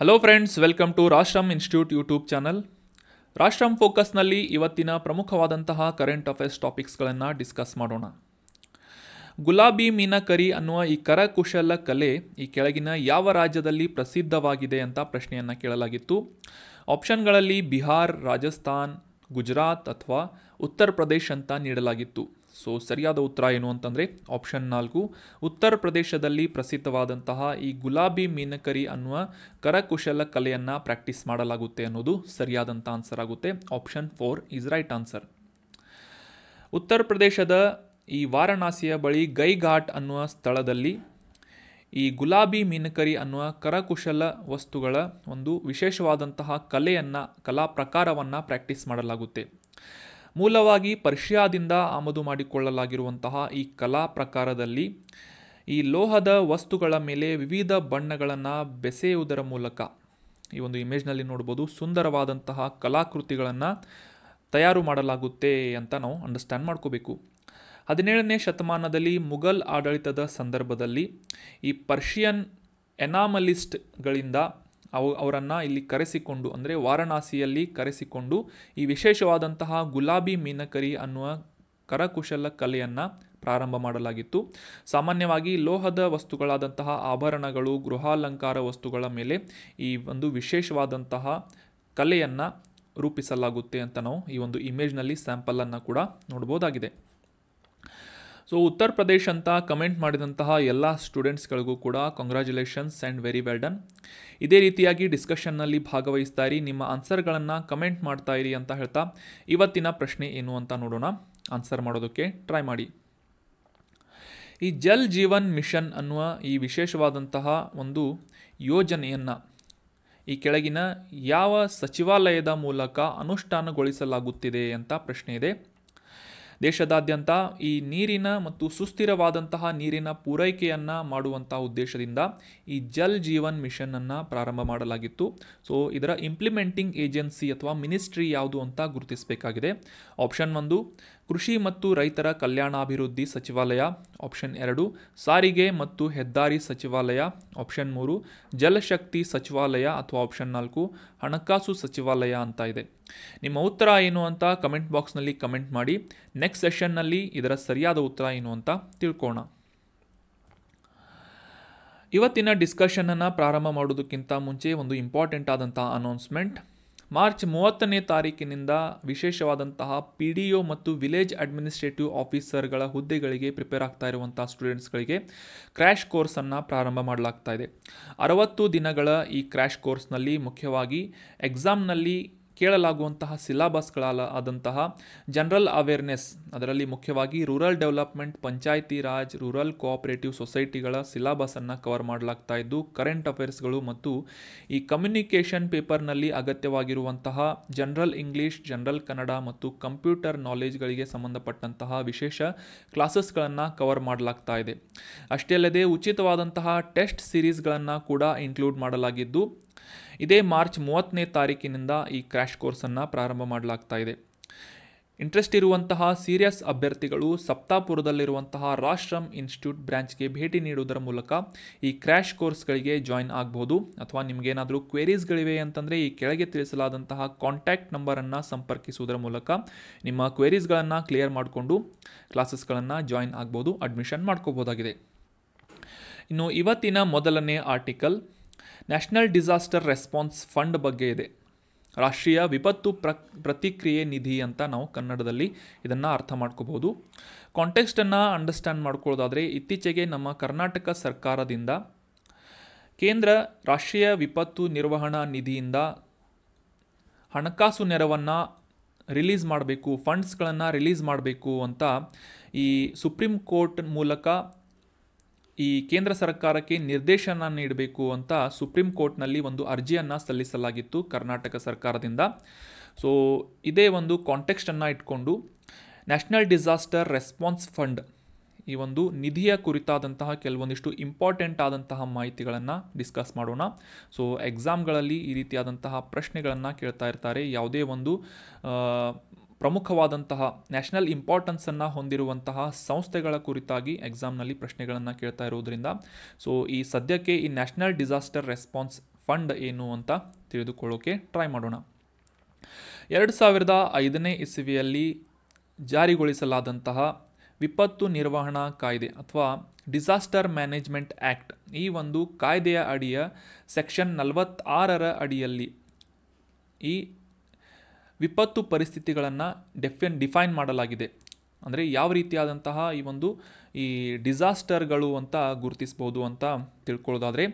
Hello friends, welcome to Rashtram institute YouTube channel. Rashtram ಫೋಕಸ್ನಲ್ಲಿ ಇವತ್ತಿನ ಪ್ರಮುಖವಾದಂತಹ ಕರೆಂಟ್ ಅಫೇರ್ಸ್ ಟಾಪಿಕ್ಸ್ಗಳನ್ನು ಡಿಸ್ಕಸ್ ಮಾಡೋಣ. ಗುಲಾಬಿ ಮೀನಕರಿ ಅನ್ನುವ ಈ ಕರಕುಶಲ ಕಲೆ ಈ ಕೆಳಗಿನ ಯಾವ ರಾಜ್ಯದಲ್ಲಿ ಪ್ರಸಿದ್ಧವಾಗಿದೆ ಅಂತ ಪ್ರಶ್ನೆಯನ್ನು ಕೇಳಲಾಗಿತ್ತು. ಆಪ್ಷನ್ಗಳಲ್ಲಿ ಬಿಹಾರ್, ರಾಜಸ್ಥಾನ್, ಗುಜರಾತ್ ಅಥವಾ ಉತ್ತರ ಪ್ರದೇಶ್ ಅಂತ ನೀಡಲಾಗಿತ್ತು. ಸೊ ಸರಿಯಾದ ಉತ್ತರ ಏನು ಅಂತಂದರೆ ಆಪ್ಷನ್ 4, ಉತ್ತರ ಪ್ರದೇಶದಲ್ಲಿ ಪ್ರಸಿದ್ಧವಾದಂತಹ ಈ ಗುಲಾಬಿ ಮೀನಕರಿ ಅನ್ನುವ ಕರಕುಶಲ ಕಲೆಯನ್ನು ಪ್ರಾಕ್ಟೀಸ್ ಮಾಡಲಾಗುತ್ತೆ ಅನ್ನೋದು ಸರಿಯಾದಂಥ ಆನ್ಸರ್ ಆಗುತ್ತೆ. Option 4 is right answer. ಉತ್ತರ ಪ್ರದೇಶದ ಈ ವಾರಣಾಸಿಯ ಬಳಿ ಗೈಘಾಟ್ ಅನ್ನುವ ಸ್ಥಳದಲ್ಲಿ ಈ ಗುಲಾಬಿ ಮೀನಕರಿ ಅನ್ನುವ ಕರಕುಶಲ ವಸ್ತುಗಳ ಒಂದು ವಿಶೇಷವಾದಂತಹ ಕಲಾ ಪ್ರಕಾರವನ್ನು ಪ್ರಾಕ್ಟೀಸ್ ಮಾಡಲಾಗುತ್ತೆ. ಮೂಲವಾಗಿ ಪರ್ಷಿಯಾದಿಂದ ಆಮದು ಮಾಡಿಕೊಳ್ಳಲಾಗಿರುವಂತಹ ಈ ಕಲಾ ಪ್ರಕಾರದಲ್ಲಿ ಈ ಲೋಹದ ವಸ್ತುಗಳ ಮೇಲೆ ವಿವಿಧ ಬಣ್ಣಗಳನ್ನು ಬೆಸೆಯುವುದರ ಮೂಲಕ ಈ ಒಂದು ಇಮೇಜ್ನಲ್ಲಿ ನೋಡ್ಬೋದು ಸುಂದರವಾದಂತಹ ಕಲಾಕೃತಿಗಳನ್ನು ತಯಾರು ಮಾಡಲಾಗುತ್ತೆ ಅಂತ ನಾವು ಅಂಡರ್ಸ್ಟ್ಯಾಂಡ್ ಮಾಡ್ಕೋಬೇಕು. 17ನೇ ಶತಮಾನದಲ್ಲಿ ಮುಘಲ್ ಆಡಳಿತದ ಸಂದರ್ಭದಲ್ಲಿ ಈ ಪರ್ಷಿಯನ್ ಎನಾಮಲಿಸ್ಟ್ಗಳಿಂದ ಅವರನ್ನು ಇಲ್ಲಿ ಕರೆಸಿಕೊಂಡು, ಅಂದರೆ ವಾರಣಾಸಿಯಲ್ಲಿ ಕರೆಸಿಕೊಂಡು ಈ ವಿಶೇಷವಾದಂತಹ ಗುಲಾಬಿ ಮೀನಕರಿ ಅನ್ನುವ ಕರಕುಶಲ ಕಲೆಯನ್ನು ಪ್ರಾರಂಭ ಮಾಡಲಾಗಿತ್ತು. ಸಾಮಾನ್ಯವಾಗಿ ಲೋಹದ ವಸ್ತುಗಳಾದಂತಹ ಆಭರಣಗಳು, ಗೃಹಾಲಂಕಾರ ವಸ್ತುಗಳ ಮೇಲೆ ಈ ಒಂದು ವಿಶೇಷವಾದಂತಹ ಕಲೆಯನ್ನು ರೂಪಿಸಲಾಗುತ್ತೆ ಅಂತ ನಾವು ಈ ಒಂದು ಇಮೇಜ್ನಲ್ಲಿ ಸ್ಯಾಂಪಲನ್ನು ಕೂಡ ನೋಡ್ಬೋದಾಗಿದೆ. ಸೊ ಉತ್ತರ ಪ್ರದೇಶ್ ಅಂತ ಕಮೆಂಟ್ ಮಾಡಿದಂತಹ ಎಲ್ಲ ಸ್ಟೂಡೆಂಟ್ಸ್ಗಳಿಗೂ ಕೂಡ congratulations and very well done. ಇದೇ ರೀತಿಯಾಗಿ ಡಿಸ್ಕಷನ್ನಲ್ಲಿ ಭಾಗವಹಿಸ್ತಾ ಇರಿ, ನಿಮ್ಮ ಆನ್ಸರ್ಗಳನ್ನು ಕಮೆಂಟ್ ಮಾಡ್ತಾ ಇರಿ ಅಂತ ಹೇಳ್ತಾ ಇವತ್ತಿನ ಪ್ರಶ್ನೆ ಏನು ಅಂತ ನೋಡೋಣ. ಆನ್ಸರ್ ಮಾಡೋದಕ್ಕೆ ಟ್ರೈ ಮಾಡಿ. ಈ ಜಲ್ ಜೀವನ್ ಮಿಷನ್ ಅನ್ನುವ ಈ ವಿಶೇಷವಾದಂತಹ ಒಂದು ಯೋಜನೆಯನ್ನು ಈ ಕೆಳಗಿನ ಯಾವ ಸಚಿವಾಲಯದ ಮೂಲಕ ಅನುಷ್ಠಾನಗೊಳಿಸಲಾಗುತ್ತಿದೆ ಅಂತ ಪ್ರಶ್ನೆ ಇದೆ. ದೇಶದಾದ್ಯಂತ ಈ ನೀರಿನ ಮತ್ತು ಸುಸ್ಥಿರವಾದಂತಹ ನೀರಿನ ಪೂರೈಕೆಯನ್ನು ಮಾಡುವಂಥ ಉದ್ದೇಶದಿಂದ ಈ ಜಲ್ ಜೀವನ್ ಮಿಷನನ್ನು ಪ್ರಾರಂಭ ಮಾಡಲಾಗಿತ್ತು. ಸೊ ಇದರ ಇಂಪ್ಲಿಮೆಂಟಿಂಗ್ ಏಜೆನ್ಸಿ ಅಥವಾ ಮಿನಿಸ್ಟ್ರಿ ಯಾವುದು ಅಂತ ಗುರುತಿಸಬೇಕಾಗಿದೆ. ಆಪ್ಷನ್ 1 ಕೃಷಿ ಮತ್ತು ರೈತರ ಕಲ್ಯಾಣಾಭಿವೃದ್ಧಿ ಸಚಿವಾಲಯ, ಆಪ್ಷನ್ 2 ಸಾರಿಗೆ ಮತ್ತು ಹೆದ್ದಾರಿ ಸಚಿವಾಲಯ, ಆಪ್ಷನ್ 3 ಜಲಶಕ್ತಿ ಸಚಿವಾಲಯ ಅಥವಾ ಆಪ್ಷನ್ 4 ಹಣಕಾಸು ಸಚಿವಾಲಯ ಅಂತ ಇದೆ. ನಿಮ್ಮ ಉತ್ತರ ಏನು ಅಂತ ಕಮೆಂಟ್ ಬಾಕ್ಸ್ನಲ್ಲಿ ಕಮೆಂಟ್ ಮಾಡಿ. ನೆಕ್ಸ್ಟ್ ಸೆಷನ್ನಲ್ಲಿ ಇದರ ಸರಿಯಾದ ಉತ್ತರ ಏನು ಅಂತ ತಿಳ್ಕೋಣ. ಇವತ್ತಿನ ಡಿಸ್ಕಷನನ್ನು ಪ್ರಾರಂಭ ಮಾಡೋದಕ್ಕಿಂತ ಮುಂಚೆ ಒಂದು ಇಂಪಾರ್ಟೆಂಟ್ ಆದಂತಹ ಅನೌನ್ಸ್ಮೆಂಟ್. ಮಾರ್ಚ್ 30ನೇ ತಾರೀಕಿನಿಂದ ವಿಶೇಷವಾದಂತಹ PDO ಮತ್ತು ವಿಲೇಜ್ ಅಡ್ಮಿನಿಸ್ಟ್ರೇಟಿವ್ ಆಫೀಸರ್ಗಳ ಹುದ್ದೆಗಳಿಗೆ ಪ್ರಿಪೇರ್ ಆಗ್ತಾ ಇರುವಂಥ ಸ್ಟೂಡೆಂಟ್ಸ್ಗಳಿಗೆ ಕ್ರ್ಯಾಶ್ ಕೋರ್ಸನ್ನು ಪ್ರಾರಂಭ ಮಾಡಲಾಗ್ತಾ ಇದೆ. 60 ದಿನಗಳ ಈ ಕ್ರ್ಯಾಶ್ ಕೋರ್ಸ್ನಲ್ಲಿ ಮುಖ್ಯವಾಗಿ ಎಕ್ಸಾಮ್ನಲ್ಲಿ ಕೇಳಲಾಗುವಂತಹ ಸಿಲೆಬಸ್ಗಳಾದಂತಹ ಜನರಲ್ ಅವೇರ್ನೆಸ್, ಅದರಲ್ಲಿ ಮುಖ್ಯವಾಗಿ rural development, panchayati raj, rural cooperative ಸೊಸೈಟಿಗಳ ಸಿಲೆಬಸನ್ನು ಕವರ್ ಮಾಡಲಾಗ್ತಾ ಇದ್ದು, ಕರೆಂಟ್ ಅಫೇರ್ಸ್ಗಳು ಮತ್ತು ಈ ಕಮ್ಯುನಿಕೇಷನ್ ಪೇಪರ್ನಲ್ಲಿ ಅಗತ್ಯವಾಗಿರುವಂತಹ ಜನರಲ್ ಇಂಗ್ಲೀಷ್, ಜನರಲ್ ಕನ್ನಡ ಮತ್ತು ಕಂಪ್ಯೂಟರ್ ನಾಲೆಜ್ಗಳಿಗೆ ಸಂಬಂಧಪಟ್ಟಂತಹ ವಿಶೇಷ ಕ್ಲಾಸಸ್ಗಳನ್ನು ಕವರ್ ಮಾಡಲಾಗ್ತಾ ಇದೆ. ಅಷ್ಟೇ ಅಲ್ಲದೆ ಉಚಿತವಾದಂತಹ ಟೆಸ್ಟ್ ಸೀರೀಸ್ಗಳನ್ನು ಕೂಡ ಇನ್ಕ್ಲೂಡ್ ಮಾಡಲಾಗಿದ್ದು, ಇದೇ ಮಾರ್ಚ್ 30ನೇ ತಾರೀಕಿನಿಂದ ಈ ಕ್ರ್ಯಾಶ್ ಕೋರ್ಸನ್ನು ಪ್ರಾರಂಭ ಮಾಡಲಾಗ್ತಾ ಇದೆ. ಇಂಟ್ರೆಸ್ಟ್ ಇರುವಂತಹ ಸೀರಿಯಸ್ ಅಭ್ಯರ್ಥಿಗಳು ಸಪ್ತಾಪುರದಲ್ಲಿರುವಂತಹ ರಾಷ್ಟ್ರಮ್ ಇನ್ಸ್ಟಿಟ್ಯೂಟ್ ಬ್ರಾಂಚ್ಗೆ ಭೇಟಿ ನೀಡುವುದರ ಮೂಲಕ ಈ ಕ್ರ್ಯಾಶ್ ಕೋರ್ಸ್ಗಳಿಗೆ ಜಾಯಿನ್ ಆಗಬಹುದು. ಅಥವಾ ನಿಮಗೇನಾದರೂ ಕ್ವೆರೀಸ್ಗಳಿವೆ ಅಂತಂದರೆ ಈ ಕೆಳಗೆ ತಿಳಿಸಲಾದಂತಹ ಕಾಂಟ್ಯಾಕ್ಟ್ ನಂಬರನ್ನು ಸಂಪರ್ಕಿಸುವುದರ ಮೂಲಕ ನಿಮ್ಮ ಕ್ವೆರೀಸ್ಗಳನ್ನು ಕ್ಲಿಯರ್ ಮಾಡಿಕೊಂಡು ಕ್ಲಾಸಸ್ಗಳನ್ನು ಜಾಯಿನ್ ಆಗ್ಬೋದು, ಅಡ್ಮಿಷನ್ ಮಾಡ್ಕೋಬೋದಾಗಿದೆ. ಇನ್ನು ಇವತ್ತಿನ ಮೊದಲನೇ article national disaster response fund ಬಗ್ಗೆ ಇದೆ. ರಾಷ್ಟ್ರೀಯ ವಿಪತ್ತು ಪ್ರತಿಕ್ರಿಯೆ ನಿಧಿ ಅಂತ ನಾವು ಕನ್ನಡದಲ್ಲಿ ಇದನ್ನು ಅರ್ಥ ಮಾಡ್ಕೋಬಹುದು. ಕಾಂಟೆಕ್ಸ್ಟನ್ನು ಅಂಡರ್ಸ್ಟ್ಯಾಂಡ್ ಮಾಡ್ಕೊಳ್ಳೋದಾದರೆ, ಇತ್ತೀಚೆಗೆ ನಮ್ಮ ಕರ್ನಾಟಕ ಸರ್ಕಾರದಿಂದ ಕೇಂದ್ರ ರಾಷ್ಟ್ರೀಯ ವಿಪತ್ತು ನಿರ್ವಹಣಾ ನಿಧಿಯಿಂದ ಹಣಕಾಸು ನೆರವನ್ನು ರಿಲೀಸ್ ಮಾಡಬೇಕು, ಫಂಡ್ಸ್ಗಳನ್ನು ರಿಲೀಸ್ ಮಾಡಬೇಕು ಅಂತ ಈ ಸುಪ್ರೀಂ ಕೋರ್ಟ್ ಮೂಲಕ ಈ ಕೇಂದ್ರ ಸರ್ಕಾರಕ್ಕೆ ನಿರ್ದೇಶನ ನೀಡಬೇಕು ಅಂತ ಸುಪ್ರೀಂ ಕೋರ್ಟ್ನಲ್ಲಿ ಒಂದು ಅರ್ಜಿಯನ್ನು ಸಲ್ಲಿಸಲಾಗಿತ್ತು ಕರ್ನಾಟಕ ಸರ್ಕಾರದಿಂದ. ಸೊ ಇದೇ ಒಂದು ಕಾಂಟೆಕ್ಸ್ಟನ್ನು ಇಟ್ಕೊಂಡು ನ್ಯಾಷನಲ್ ಡಿಸಾಸ್ಟರ್ ರೆಸ್ಪಾನ್ಸ್ ಫಂಡ್ ಈ ಒಂದು ನಿಧಿಯ ಕುರಿತಾದಂತಹ ಕೆಲವೊಂದಿಷ್ಟು ಇಂಪಾರ್ಟೆಂಟ್ ಆದಂತಹ ಮಾಹಿತಿಗಳನ್ನು ಡಿಸ್ಕಸ್ ಮಾಡೋಣ. ಸೊ ಎಕ್ಸಾಮ್ಗಳಲ್ಲಿ ಈ ರೀತಿಯಾದಂತಹ ಪ್ರಶ್ನೆಗಳನ್ನು ಕೇಳ್ತಾ ಇರ್ತಾರೆ. ಯಾವುದೇ ಒಂದು ಪ್ರಮುಖವಾದಂತಹ ನ್ಯಾಷನಲ್ ಇಂಪಾರ್ಟೆನ್ಸನ್ನು ಹೊಂದಿರುವಂತಹ ಸಂಸ್ಥೆಗಳ ಕುರಿತಾಗಿ ಎಕ್ಸಾಮ್ನಲ್ಲಿ ಪ್ರಶ್ನೆಗಳನ್ನು ಕೇಳ್ತಾ ಇರೋದ್ರಿಂದ ಸೊ ಈ ಸದ್ಯಕ್ಕೆ ಈ ನ್ಯಾಷನಲ್ ಡಿಸಾಸ್ಟರ್ ರೆಸ್ಪಾನ್ಸ್ ಫಂಡ್ ಏನು ಅಂತ ತಿಳಿದುಕೊಳ್ಳೋಕೆ ಟ್ರೈ ಮಾಡೋಣ. 2005ನೇ ಇಸವಿಯಲ್ಲಿ ಜಾರಿಗೊಳಿಸಲಾದಂತಹ ವಿಪತ್ತು ನಿರ್ವಹಣಾ ಕಾಯ್ದೆ ಅಥವಾ ಡಿಸಾಸ್ಟರ್ ಮ್ಯಾನೇಜ್ಮೆಂಟ್ ಆ್ಯಕ್ಟ್, ಈ ಒಂದು ಕಾಯ್ದೆಯ ಅಡಿಯ ಸೆಕ್ಷನ್ 46ರ ಅಡಿಯಲ್ಲಿ ಈ ವಿಪತ್ತು ಪರಿಸ್ಥಿತಿಗಳನ್ನು ಡಿಫೈನ್ ಮಾಡಲಾಗಿದೆ. ಅಂದರೆ ಯಾವ ರೀತಿಯಾದಂತಹ ಈ ಡಿಸಾಸ್ಟರ್ಗಳು ಅಂತ ಗುರುತಿಸ್ಬೋದು ಅಂತ ತಿಳ್ಕೊಳ್ಳೋದಾದರೆ,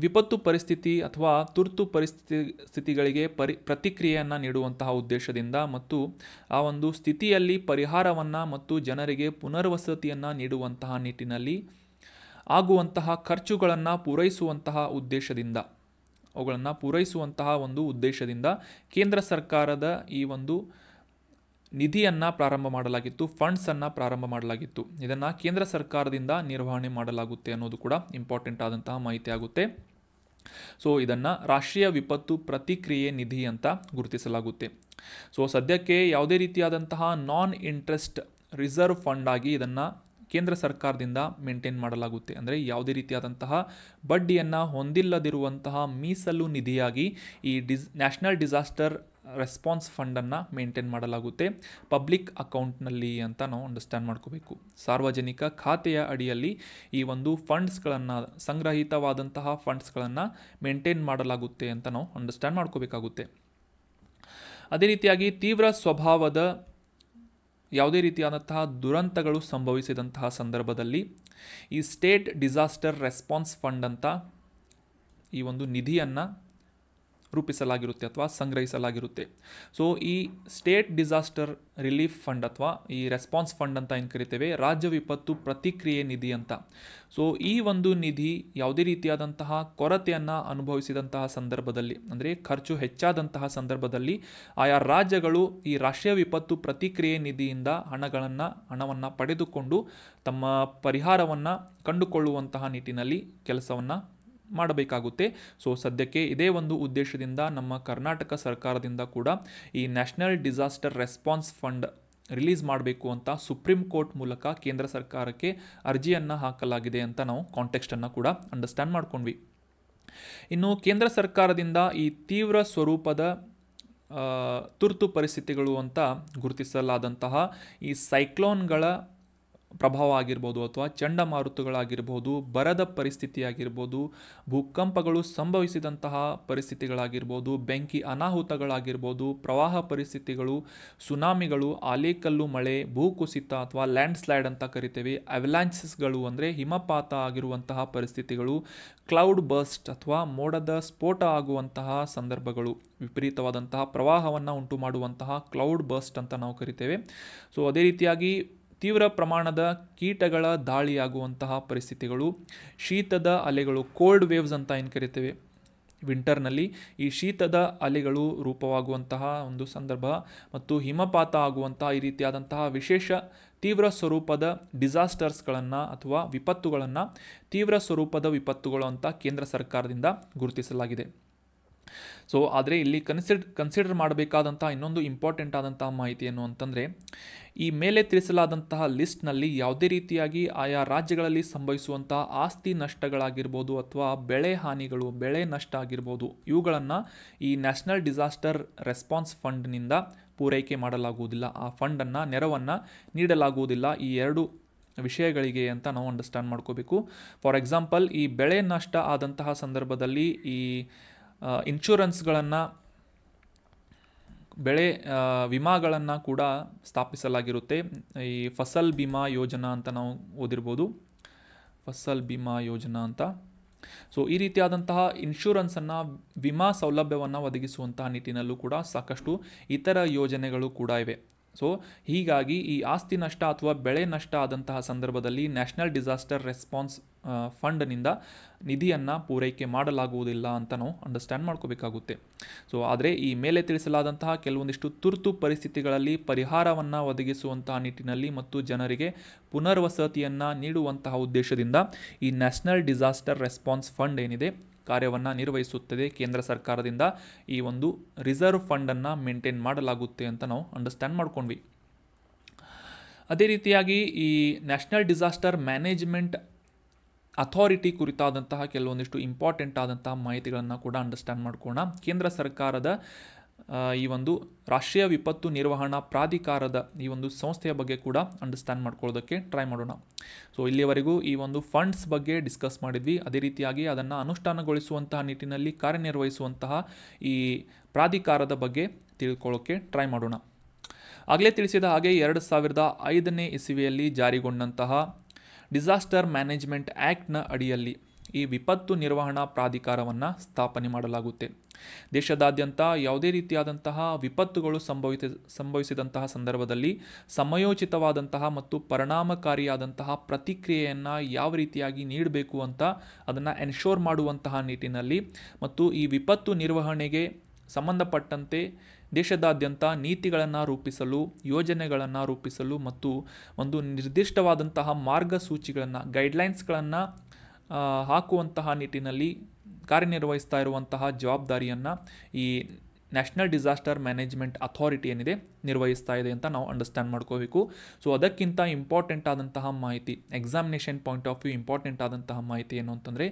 ವಿಪತ್ತು ಪರಿಸ್ಥಿತಿ ಅಥವಾ ತುರ್ತು ಪರಿಸ್ಥಿತಿಗಳಿಗೆ ಪ್ರತಿಕ್ರಿಯೆಯನ್ನು ನೀಡುವಂತಹ ಉದ್ದೇಶದಿಂದ ಮತ್ತು ಆ ಒಂದು ಸ್ಥಿತಿಯಲ್ಲಿ ಪರಿಹಾರವನ್ನು ಮತ್ತು ಜನರಿಗೆ ಪುನರ್ವಸತಿಯನ್ನು ನೀಡುವಂತಹ ನಿಟ್ಟಿನಲ್ಲಿ ಆಗುವಂತಹ ಖರ್ಚುಗಳನ್ನು ಪೂರೈಸುವಂತಹ ಉದ್ದೇಶದಿಂದ ಕೇಂದ್ರ ಸರ್ಕಾರದ ಈ ಒಂದು ನಿಧಿಯನ್ನು ಪ್ರಾರಂಭ ಮಾಡಲಾಗಿತ್ತು, ಫಂಡ್ಸನ್ನು ಪ್ರಾರಂಭ ಮಾಡಲಾಗಿತ್ತು. ಇದನ್ನು ಕೇಂದ್ರ ಸರ್ಕಾರದಿಂದ ನಿರ್ವಹಣೆ ಮಾಡಲಾಗುತ್ತೆ ಅನ್ನೋದು ಕೂಡ ಇಂಪಾರ್ಟೆಂಟ್ ಆದಂತಹ ಮಾಹಿತಿ ಆಗುತ್ತೆ. ಸೊ ಇದನ್ನು ರಾಷ್ಟ್ರೀಯ ವಿಪತ್ತು ಪ್ರತಿಕ್ರಿಯೆ ನಿಧಿ ಅಂತ ಗುರುತಿಸಲಾಗುತ್ತೆ. ಸೊ ಸದ್ಯಕ್ಕೆ ಯಾವುದೇ ರೀತಿಯಾದಂತಹ ನಾನ್ ಇಂಟ್ರೆಸ್ಟ್ ರಿಸರ್ವ್ ಫಂಡ್ ಆಗಿ ಇದನ್ನು ಕೇಂದ್ರ ಸರ್ಕಾರದಿಂದ ಮೇಂಟೈನ್ ಮಾಡಲಾಗುತ್ತೆ. ಅಂದರೆ ಯಾವುದೇ ರೀತಿಯಾದಂತಹ ಬಡ್ಡಿಯನ್ನು ಹೊಂದಿಲ್ಲದಿರುವಂತಹ ಮೀಸಲು ನಿಧಿಯಾಗಿ ಈ ನ್ಯಾಷನಲ್ ಡಿಸಾಸ್ಟರ್ ರೆಸ್ಪಾನ್ಸ್ ಫಂಡನ್ನು ಮೇಂಟೈನ್ ಮಾಡಲಾಗುತ್ತೆ ಪಬ್ಲಿಕ್ ಅಕೌಂಟ್ನಲ್ಲಿ ಅಂತ ನಾವು ಅಂಡರ್ಸ್ಟ್ಯಾಂಡ್ ಮಾಡ್ಕೋಬೇಕು. ಸಾರ್ವಜನಿಕ ಖಾತೆಯ ಅಡಿಯಲ್ಲಿ ಈ ಒಂದು ಫಂಡ್ಸ್ಗಳನ್ನು, ಸಂಗ್ರಹಿತವಾದಂತಹ ಫಂಡ್ಸ್ಗಳನ್ನು ಮೇಂಟೈನ್ ಮಾಡಲಾಗುತ್ತೆ ಅಂತ ನಾವು ಅಂಡರ್ಸ್ಟ್ಯಾಂಡ್ ಮಾಡ್ಕೋಬೇಕಾಗುತ್ತೆ. ಅದೇ ರೀತಿಯಾಗಿ ತೀವ್ರ ಸ್ವಭಾವದ ಯಾವುದೇ ರೀತಿಯಾದಂತಹ ದುರಂತಗಳು ಸಂಭವಿಸಿದಂತಹ ಸಂದರ್ಭದಲ್ಲಿ ಈ ಸ್ಟೇಟ್ ಡಿಸಾಸ್ಟರ್ ರೆಸ್ಪಾನ್ಸ್ ಫಂಡ್ ಅಂತ ಈ ಒಂದು ನಿಧಿಯನ್ನು ರೂಪಿಸಲಾಗಿರುತ್ತೆ ಅಥವಾ ಸಂಗ್ರಹಿಸಲಾಗಿರುತ್ತೆ. ಸೊ ಈ ಸ್ಟೇಟ್ ಡಿಸಾಸ್ಟರ್ ರಿಲೀಫ್ ಫಂಡ್ ಅಥವಾ ಈ ರೆಸ್ಪಾನ್ಸ್ ಫಂಡ್ ಅಂತ ಏನು ಕರಿತೇವೆ, ರಾಜ್ಯ ವಿಪತ್ತು ಪ್ರತಿಕ್ರಿಯೆ ನಿಧಿ ಅಂತ. ಸೊ ಈ ಒಂದು ನಿಧಿ ಯಾವುದೇ ರೀತಿಯಾದಂತಹ ಕೊರತೆಯನ್ನು ಅನುಭವಿಸಿದಂತಹ ಸಂದರ್ಭದಲ್ಲಿ, ಅಂದರೆ ಖರ್ಚು ಹೆಚ್ಚಾದಂತಹ ಸಂದರ್ಭದಲ್ಲಿ ಆಯಾ ರಾಜ್ಯಗಳು ಈ ರಾಷ್ಟ್ರೀಯ ವಿಪತ್ತು ಪ್ರತಿಕ್ರಿಯೆ ನಿಧಿಯಿಂದ ಹಣವನ್ನು ಪಡೆದುಕೊಂಡು ತಮ್ಮ ಪರಿಹಾರವನ್ನು ಕಂಡುಕೊಳ್ಳುವಂತಹ ನಿಟ್ಟಿನಲ್ಲಿ ಕೆಲಸವನ್ನು ಮಾಡಬೇಕಾಗುತ್ತೆ. ಸೊ ಸದ್ಯಕ್ಕೆ ಇದೇ ಒಂದು ಉದ್ದೇಶದಿಂದ ನಮ್ಮ ಕರ್ನಾಟಕ ಸರ್ಕಾರದಿಂದ ಕೂಡ ಈ national disaster response fund release ಮಾಡಬೇಕು ಅಂತ ಸುಪ್ರೀಂ ಕೋರ್ಟ್ ಮೂಲಕ ಕೇಂದ್ರ ಸರ್ಕಾರಕ್ಕೆ ಅರ್ಜಿಯನ್ನು ಹಾಕಲಾಗಿದೆ ಅಂತ ನಾವು ಕಾಂಟೆಕ್ಸ್ಟನ್ನು ಕೂಡ ಅಂಡರ್ಸ್ಟ್ಯಾಂಡ್ ಮಾಡ್ಕೊಂಡ್ವಿ. ಇನ್ನು ಕೇಂದ್ರ ಸರ್ಕಾರದಿಂದ ಈ ತೀವ್ರ ಸ್ವರೂಪದ ತುರ್ತು ಪರಿಸ್ಥಿತಿಗಳು ಅಂತ ಗುರುತಿಸಲಾದಂತಹ ಈ ಸೈಕ್ಲೋನ್ಗಳ ಪ್ರಭಾವ ಆಗಿರ್ಬೋದು ಅಥವಾ ಚಂಡಮಾರುತಗಳಾಗಿರ್ಬೋದು, ಬರದ ಪರಿಸ್ಥಿತಿ ಆಗಿರ್ಬೋದು, ಭೂಕಂಪಗಳು ಸಂಭವಿಸಿದಂತಹ ಪರಿಸ್ಥಿತಿಗಳಾಗಿರ್ಬೋದು, ಬೆಂಕಿ ಅನಾಹುತಗಳಾಗಿರ್ಬೋದು, ಪ್ರವಾಹ ಪರಿಸ್ಥಿತಿಗಳು, ಸುನಾಮಿಗಳು, ಆಲಿಕಲ್ಲು ಮಳೆ, ಭೂಕುಸಿತ ಅಥವಾ ಲ್ಯಾಂಡ್ ಸ್ಲೈಡ್ ಅಂತ ಕರಿತೇವೆ, ಅವಲಾಂಚಸ್ಗಳು ಅಂದರೆ ಹಿಮಪಾತ ಆಗಿರುವಂತಹ ಪರಿಸ್ಥಿತಿಗಳು, ಕ್ಲೌಡ್ ಬರ್ಸ್ಟ್ ಅಥವಾ ಮೋಡದ ಸ್ಫೋಟ ಆಗುವಂತಹ ಸಂದರ್ಭಗಳು, ವಿಪರೀತವಾದಂತಹ ಪ್ರವಾಹವನ್ನು ಉಂಟು ಮಾಡುವಂತಹ ಕ್ಲೌಡ್ ಬರ್ಸ್ಟ್ ಅಂತ ನಾವು ಕರಿತೇವೆ. ಸೊ ಅದೇ ರೀತಿಯಾಗಿ ತೀವ್ರ ಪ್ರಮಾಣದ ಕೀಟಗಳ ದಾಳಿಯಾಗುವಂತಹ ಪರಿಸ್ಥಿತಿಗಳು, ಶೀತದ ಅಲೆಗಳು, ಕೋಲ್ಡ್ ವೇವ್ಸ್ ಅಂತ ಏನು ಕರಿತೇವೆ ವಿಂಟರ್ನಲ್ಲಿ, ಈ ಶೀತದ ಅಲೆಗಳು ರೂಪವಾಗುವಂತಹ ಒಂದು ಸಂದರ್ಭ ಮತ್ತು ಹಿಮಪಾತ ಆಗುವಂತಹ ಈ ರೀತಿಯಾದಂತಹ ವಿಶೇಷ ತೀವ್ರ ಸ್ವರೂಪದ ಡಿಸಾಸ್ಟರ್ಸ್ಗಳನ್ನು ಅಥವಾ ವಿಪತ್ತುಗಳನ್ನು ತೀವ್ರ ಸ್ವರೂಪದ ವಿಪತ್ತುಗಳು ಅಂತ ಕೇಂದ್ರ ಸರ್ಕಾರದಿಂದ ಗುರುತಿಸಲಾಗಿದೆ. ಸೊ ಆದರೆ ಇಲ್ಲಿ ಕನ್ಸಿಡರ್ ಮಾಡಬೇಕಾದಂತಹ ಇನ್ನೊಂದು ಇಂಪಾರ್ಟೆಂಟ್ ಆದಂತಹ ಮಾಹಿತಿ ಏನು ಅಂತಂದರೆ, ಈ ಮೇಲೆ ತಿಳಿಸಲಾದಂತಹ ಲಿಸ್ಟ್ನಲ್ಲಿ ಯಾವುದೇ ರೀತಿಯಾಗಿ ಆಯಾ ರಾಜ್ಯಗಳಲ್ಲಿ ಸಂಭವಿಸುವಂತಹ ಆಸ್ತಿ ನಷ್ಟಗಳಾಗಿರ್ಬೋದು ಅಥವಾ ಬೆಳೆ ಹಾನಿಗಳು, ಬೆಳೆ ನಷ್ಟ ಆಗಿರ್ಬೋದು, ಇವುಗಳನ್ನು ಈ ನ್ಯಾಷನಲ್ ಡಿಸಾಸ್ಟರ್ ರೆಸ್ಪಾನ್ಸ್ ಫಂಡ್ನಿಂದ ಪೂರೈಕೆ ಮಾಡಲಾಗುವುದಿಲ್ಲ. ಆ ಫಂಡನ್ನು, ನೆರವನ್ನು ನೀಡಲಾಗುವುದಿಲ್ಲ ಈ ಎರಡು ವಿಷಯಗಳಿಗೆ ಅಂತ ನಾವು ಅಂಡರ್ಸ್ಟ್ಯಾಂಡ್ ಮಾಡ್ಕೋಬೇಕು. ಫಾರ್ ಎಕ್ಸಾಂಪಲ್, ಈ ಬೆಳೆ ನಷ್ಟ ಆದಂತಹ ಸಂದರ್ಭದಲ್ಲಿ ಈ ಇನ್ಶೂರೆನ್ಸ್ಗಳನ್ನು, ಬೆಳೆ ವಿಮಾಗಳನ್ನು ಕೂಡ ಸ್ಥಾಪಿಸಲಾಗಿರುತ್ತೆ. ಈ ಫಸಲ್ ಬಿಮಾ ಯೋಜನಾ ಅಂತ ನಾವು ಓದಿರ್ಬೋದು, ಫಸಲ್ ಬಿಮಾ ಯೋಜನಾ ಅಂತ. ಸೊ ಈ ರೀತಿಯಾದಂತಹ ಇನ್ಶೂರೆನ್ಸನ್ನು, ವಿಮಾ ಸೌಲಭ್ಯವನ್ನು ಒದಗಿಸುವಂತಹ ನಿಟ್ಟಿನಲ್ಲೂ ಕೂಡ ಸಾಕಷ್ಟು ಇತರ ಯೋಜನೆಗಳು ಕೂಡ ಇವೆ. ಸೊ ಹೀಗಾಗಿ ಈ ಆಸ್ತಿ ನಷ್ಟ ಅಥವಾ ಬೆಳೆ ನಷ್ಟ ಆದಂತಹ ಸಂದರ್ಭದಲ್ಲಿ ನ್ಯಾಷನಲ್ ಡಿಸಾಸ್ಟರ್ ರೆಸ್ಪಾನ್ಸ್ ಫಂಡ್ನಿಂದ ನಿಧಿಯನ್ನು ಪೂರೈಕೆ ಮಾಡಲಾಗುವುದಿಲ್ಲ ಅಂತ ನಾವು ಅಂಡರ್ಸ್ಟ್ಯಾಂಡ್ ಮಾಡ್ಕೋಬೇಕಾಗುತ್ತೆ. ಸೊ ಆದರೆ ಈ ಮೇಲೆ ತಿಳಿಸಲಾದಂತಹ ಕೆಲವೊಂದಿಷ್ಟು ತುರ್ತು ಪರಿಸ್ಥಿತಿಗಳಲ್ಲಿ ಪರಿಹಾರವನ್ನು ಒದಗಿಸುವಂತಹ ನಿಟ್ಟಿನಲ್ಲಿ ಮತ್ತು ಜನರಿಗೆ ಪುನರ್ವಸತಿಯನ್ನು ನೀಡುವಂತಹ ಉದ್ದೇಶದಿಂದ ಈ ನ್ಯಾಷನಲ್ ಡಿಸಾಸ್ಟರ್ ರೆಸ್ಪಾನ್ಸ್ ಫಂಡ್ ಏನಿದೆ ಕಾರ್ಯವನ್ನು ನಿರ್ವಹಿಸುತ್ತದೆ. ಕೇಂದ್ರ ಸರ್ಕಾರದಿಂದ ಈ ಒಂದು ರಿಸರ್ವ್ ಫಂಡನ್ನು ಮೇಂಟೈನ್ ಮಾಡಲಾಗುತ್ತೆ ಅಂತ ನಾವು ಅಂಡರ್ಸ್ಟ್ಯಾಂಡ್ ಮಾಡ್ಕೊಂಡ್ವಿ. ಅದೇ ರೀತಿಯಾಗಿ ಈ ನ್ಯಾಷನಲ್ ಡಿಸಾಸ್ಟರ್ ಮ್ಯಾನೇಜ್ಮೆಂಟ್ ಅಥಾರಿಟಿ ಕುರಿತಾದಂತಹ ಕೆಲವೊಂದಿಷ್ಟು ಇಂಪಾರ್ಟೆಂಟ್ ಆದಂತಹ ಮಾಹಿತಿಗಳನ್ನು ಕೂಡ ಅಂಡರ್ಸ್ಟ್ಯಾಂಡ್ ಮಾಡ್ಕೋಣ. ಕೇಂದ್ರ ಸರ್ಕಾರದ ಈ ಒಂದು ರಾಷ್ಟ್ರೀಯ ವಿಪತ್ತು ನಿರ್ವಹಣಾ ಪ್ರಾಧಿಕಾರದ ಈ ಒಂದು ಸಂಸ್ಥೆಯ ಬಗ್ಗೆ ಕೂಡ ಅಂಡರ್ಸ್ಟ್ಯಾಂಡ್ ಮಾಡ್ಕೊಳ್ಳೋದಕ್ಕೆ ಟ್ರೈ ಮಾಡೋಣ. ಸೊ ಇಲ್ಲಿಯವರೆಗೂ ಈ ಒಂದು ಫಂಡ್ಸ್ ಬಗ್ಗೆ ಡಿಸ್ಕಸ್ ಮಾಡಿದ್ವಿ. ಅದೇ ರೀತಿಯಾಗಿ ಅದನ್ನು ಅನುಷ್ಠಾನಗೊಳಿಸುವಂತಹ ನಿಟ್ಟಿನಲ್ಲಿ ಕಾರ್ಯನಿರ್ವಹಿಸುವಂತಹ ಈ ಪ್ರಾಧಿಕಾರದ ಬಗ್ಗೆ ತಿಳ್ಕೊಳ್ಳೋಕ್ಕೆ ಟ್ರೈ ಮಾಡೋಣ. ಆಗಲೇ ತಿಳಿಸಿದ ಹಾಗೆ 2005ನೇ ಇಸವಿಯಲ್ಲಿ ಜಾರಿಗೊಂಡಂತಹ ಡಿಸಾಸ್ಟರ್ ಮ್ಯಾನೇಜ್ಮೆಂಟ್ ಆ್ಯಕ್ಟ್ನ ಅಡಿಯಲ್ಲಿ ಈ ವಿಪತ್ತು ನಿರ್ವಹಣಾ ಪ್ರಾಧಿಕಾರವನ್ನು ಸ್ಥಾಪನೆ ಮಾಡಲಾಗುತ್ತೆ. ದೇಶದಾದ್ಯಂತ ಯಾವುದೇ ರೀತಿಯಾದಂತಹ ವಿಪತ್ತುಗಳು ಸಂಭವಿಸಿದಂತಹ ಸಂದರ್ಭದಲ್ಲಿ ಸಮಯೋಚಿತವಾದಂತಹ ಮತ್ತು ಪರಿಣಾಮಕಾರಿಯಾದಂತಹ ಪ್ರತಿಕ್ರಿಯೆಯನ್ನು ಯಾವ ರೀತಿಯಾಗಿ ನೀಡಬೇಕು ಅಂತ ಅದನ್ನು ಎನ್ಶೋರ್ ಮಾಡುವಂತಹ ನಿಟ್ಟಿನಲ್ಲಿ ಮತ್ತು ಈ ವಿಪತ್ತು ನಿರ್ವಹಣೆಗೆ ಸಂಬಂಧಪಟ್ಟಂತೆ ದೇಶದಾದ್ಯಂತ ನೀತಿಗಳನ್ನು ರೂಪಿಸಲು, ಯೋಜನೆಗಳನ್ನು ರೂಪಿಸಲು ಮತ್ತು ಒಂದು ನಿರ್ದಿಷ್ಟವಾದಂತಹ ಮಾರ್ಗಸೂಚಿಗಳನ್ನು, ಗೈಡ್ಲೈನ್ಸ್ಗಳನ್ನು ಹಾಕುವಂತಹ ನಿಟ್ಟಿನಲ್ಲಿ ಕಾರ್ಯನಿರ್ವಹಿಸ್ತಾ ಇರುವಂತಹ ಜವಾಬ್ದಾರಿಯನ್ನು ಈ ನ್ಯಾಷನಲ್ ಡಿಸಾಸ್ಟರ್ ಮ್ಯಾನೇಜ್ಮೆಂಟ್ ಅಥಾರಿಟಿ ಏನಿದೆ ನಿರ್ವಹಿಸ್ತಾ ಇದೆ ಅಂತ ನಾವು ಅಂಡರ್ಸ್ಟ್ಯಾಂಡ್ ಮಾಡ್ಕೋಬೇಕು. ಸೊ ಅದಕ್ಕಿಂತ ಇಂಪಾರ್ಟೆಂಟ್ ಆದಂತಹ ಮಾಹಿತಿ, examination point of view important ಆದಂತಹ ಮಾಹಿತಿ ಏನು ಅಂತಂದರೆ,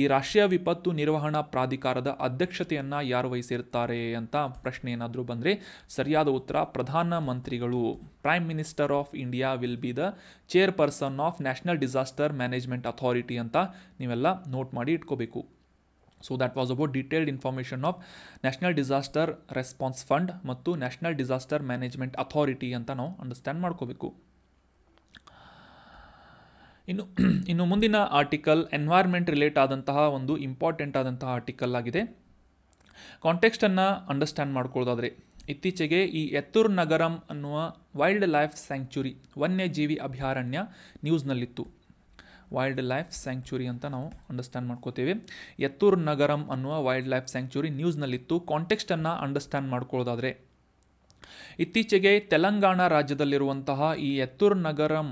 ಈ ರಾಷ್ಟ್ರೀಯ ವಿಪತ್ತು ನಿರ್ವಹಣಾ ಪ್ರಾಧಿಕಾರದ ಅಧ್ಯಕ್ಷತೆಯನ್ನು ಯಾರು ವಹಿಸಿರ್ತಾರೆ ಅಂತ ಪ್ರಶ್ನೆ ಏನಾದರೂ ಬಂದರೆ ಸರಿಯಾದ ಉತ್ತರ ಪ್ರಧಾನಮಂತ್ರಿಗಳು. Prime minister of India will be the chairperson of national disaster management authority ಅಂತ ನೀವೆಲ್ಲ ನೋಟ್ ಮಾಡಿ ಇಟ್ಕೋಬೇಕು. So that was about detailed information of national disaster response fund ಮತ್ತು ನ್ಯಾಷನಲ್ ಡಿಸಾಸ್ಟರ್ ಮ್ಯಾನೇಜ್ಮೆಂಟ್ ಅಥಾರಿಟಿ ಅಂತ ನಾವು ಅಂಡರ್ಸ್ಟ್ಯಾಂಡ್ ಮಾಡ್ಕೋಬೇಕು. ಇನ್ನು ಮುಂದಿನ ಆರ್ಟಿಕಲ್ ಎನ್ವೈರ್ಮೆಂಟ್ ರಿಲೇಟ್ ಆದಂತಹ ಒಂದು ಇಂಪಾರ್ಟೆಂಟ್ ಆದಂತಹ ಆರ್ಟಿಕಲ್ ಆಗಿದೆ. ಕಾಂಟೆಕ್ಸ್ಟನ್ನು ಅಂಡರ್ಸ್ಟ್ಯಾಂಡ್ ಮಾಡ್ಕೊಳ್ಳೋದಾದರೆ, ಇತ್ತೀಚೆಗೆ ಈ ಎತ್ತೂರ್ ನಗರಂ ಅನ್ನುವ ವೈಲ್ಡ್ ಲೈಫ್ ಸ್ಯಾಂಕ್ಚುರಿ, ವನ್ಯಜೀವಿ ಅಭಯಾರಣ್ಯ ನ್ಯೂಸ್ನಲ್ಲಿತ್ತು. ವೈಲ್ಡ್ ಲೈಫ್ ಸ್ಯಾಂಕ್ಚುರಿ ಅಂತ ನಾವು ಅಂಡರ್ಸ್ಟ್ಯಾಂಡ್ ಮಾಡ್ಕೋತೇವೆ. ಎತ್ತೂರ್ ನಗರಂ ಅನ್ನುವ ವೈಲ್ಡ್ ಲೈಫ್ ಸ್ಯಾಂಕ್ಚುರಿ ನ್ಯೂಸ್ನಲ್ಲಿತ್ತು. ಕಾಂಟೆಕ್ಸ್ಟನ್ನು ಅಂಡರ್ಸ್ಟ್ಯಾಂಡ್ ಮಾಡ್ಕೊಳ್ಳೋದಾದರೆ, ಇತ್ತೀಚೆಗೆ ತೆಲಂಗಾಣ ರಾಜ್ಯದಲ್ಲಿರುವಂತಹ ಈ ಎತ್ತೂರ್ ನಗರಂ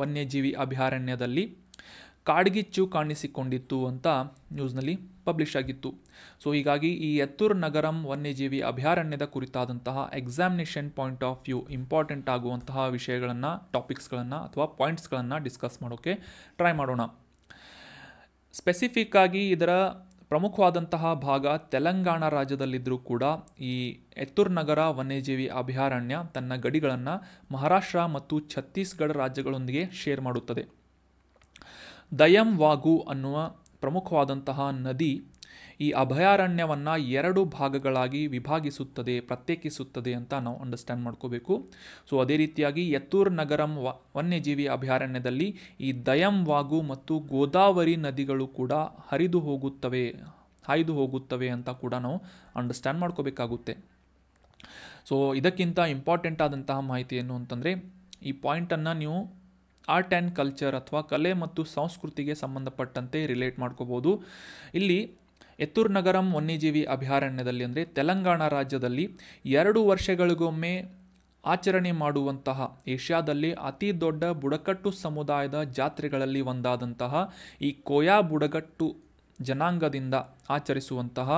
ವನ್ಯಜೀವಿ ಅಭಯಾರಣ್ಯದಲ್ಲಿ ಕಾಡ್ಗಿಚ್ಚು ಕಾಣಿಸಿಕೊಂಡಿತ್ತು ಅಂತ ನ್ಯೂಸ್ನಲ್ಲಿ ಪಬ್ಲಿಷ್ ಆಗಿತ್ತು. ಸೊ ಹೀಗಾಗಿ ಈ ಎತ್ತೂರ್ ನಗರಂ ವನ್ಯಜೀವಿ ಅಭಯಾರಣ್ಯದ ಕುರಿತಾದಂತಹ examination point of view important ಆಗುವಂತಹ ವಿಷಯಗಳನ್ನು, ಟಾಪಿಕ್ಸ್ಗಳನ್ನು ಅಥವಾ ಪಾಯಿಂಟ್ಸ್ಗಳನ್ನು ಡಿಸ್ಕಸ್ ಮಾಡೋಕ್ಕೆ ಟ್ರೈ ಮಾಡೋಣ. ಸ್ಪೆಸಿಫಿಕ್ ಆಗಿ ಇದರ ಪ್ರಮುಖವಾದಂತಹ ಭಾಗ ತೆಲಂಗಾಣ ರಾಜ್ಯದಲ್ಲಿದ್ದರೂ ಕೂಡ ಈ ಎತ್ತೂರ್ ನಗರ ವನ್ಯಜೀವಿ ಅಭಯಾರಣ್ಯ ತನ್ನ ಗಡಿಗಳನ್ನು ಮಹಾರಾಷ್ಟ್ರ ಮತ್ತು ಛತ್ತೀಸ್ಗಢ ರಾಜ್ಯಗಳೊಂದಿಗೆ ಶೇರ್ ಮಾಡುತ್ತದೆ. ದಯಂ ವಾಗು ಅನ್ನುವ ಪ್ರಮುಖವಾದಂತಹ ನದಿ ಈ ಅಭಯಾರಣ್ಯವನ್ನು 2 ಭಾಗಗಳಾಗಿ ವಿಭಾಗಿಸುತ್ತದೆ, ಪ್ರತ್ಯೇಕಿಸುತ್ತದೆ ಅಂತ ನಾವು ಅಂಡರ್ಸ್ಟ್ಯಾಂಡ್ ಮಾಡ್ಕೋಬೇಕು. ಸೊ ಅದೇ ರೀತಿಯಾಗಿ ಎತ್ತೂರ್ ನಗರಂ ವನ್ಯಜೀವಿ ಅಭಯಾರಣ್ಯದಲ್ಲಿ ಈ ದಯಂ ವಾಗು ಮತ್ತು ಗೋದಾವರಿ ನದಿಗಳು ಕೂಡ ಹಾಯ್ದು ಹೋಗುತ್ತವೆ ಅಂತ ಕೂಡ ನಾವು ಅಂಡರ್ಸ್ಟ್ಯಾಂಡ್ ಮಾಡ್ಕೋಬೇಕಾಗುತ್ತೆ. ಸೊ ಇದಕ್ಕಿಂತ ಇಂಪಾರ್ಟೆಂಟ್ ಆದಂತಹ ಮಾಹಿತಿ ಏನು ಅಂತಂದರೆ, ಈ ಪಾಯಿಂಟನ್ನು ನೀವು ಆರ್ಟ್ ಆ್ಯಂಡ್ ಕಲ್ಚರ್ ಅಥವಾ ಕಲೆ ಮತ್ತು ಸಂಸ್ಕೃತಿಗೆ ಸಂಬಂಧಪಟ್ಟಂತೆ ರಿಲೇಟ್ ಮಾಡ್ಕೋಬೋದು. ಇಲ್ಲಿ ಎತ್ತೂರ್ ನಗರಂ ವನ್ಯಜೀವಿ ಅಭಯಾರಣ್ಯದಲ್ಲಿ ಅಂದರೆ ತೆಲಂಗಾಣ ರಾಜ್ಯದಲ್ಲಿ 2 ವರ್ಷಗಳಿಗೊಮ್ಮೆ ಆಚರಣೆ ಮಾಡುವಂತಹ ಏಷ್ಯಾದಲ್ಲಿ ಅತಿ ದೊಡ್ಡ ಬುಡಕಟ್ಟು ಸಮುದಾಯದ ಜಾತ್ರೆಗಳಲ್ಲಿ ಒಂದಾದಂತಹ ಈ ಕೋಯಾ ಬುಡಕಟ್ಟು ಜನಾಂಗದಿಂದ ಆಚರಿಸುವಂತಹ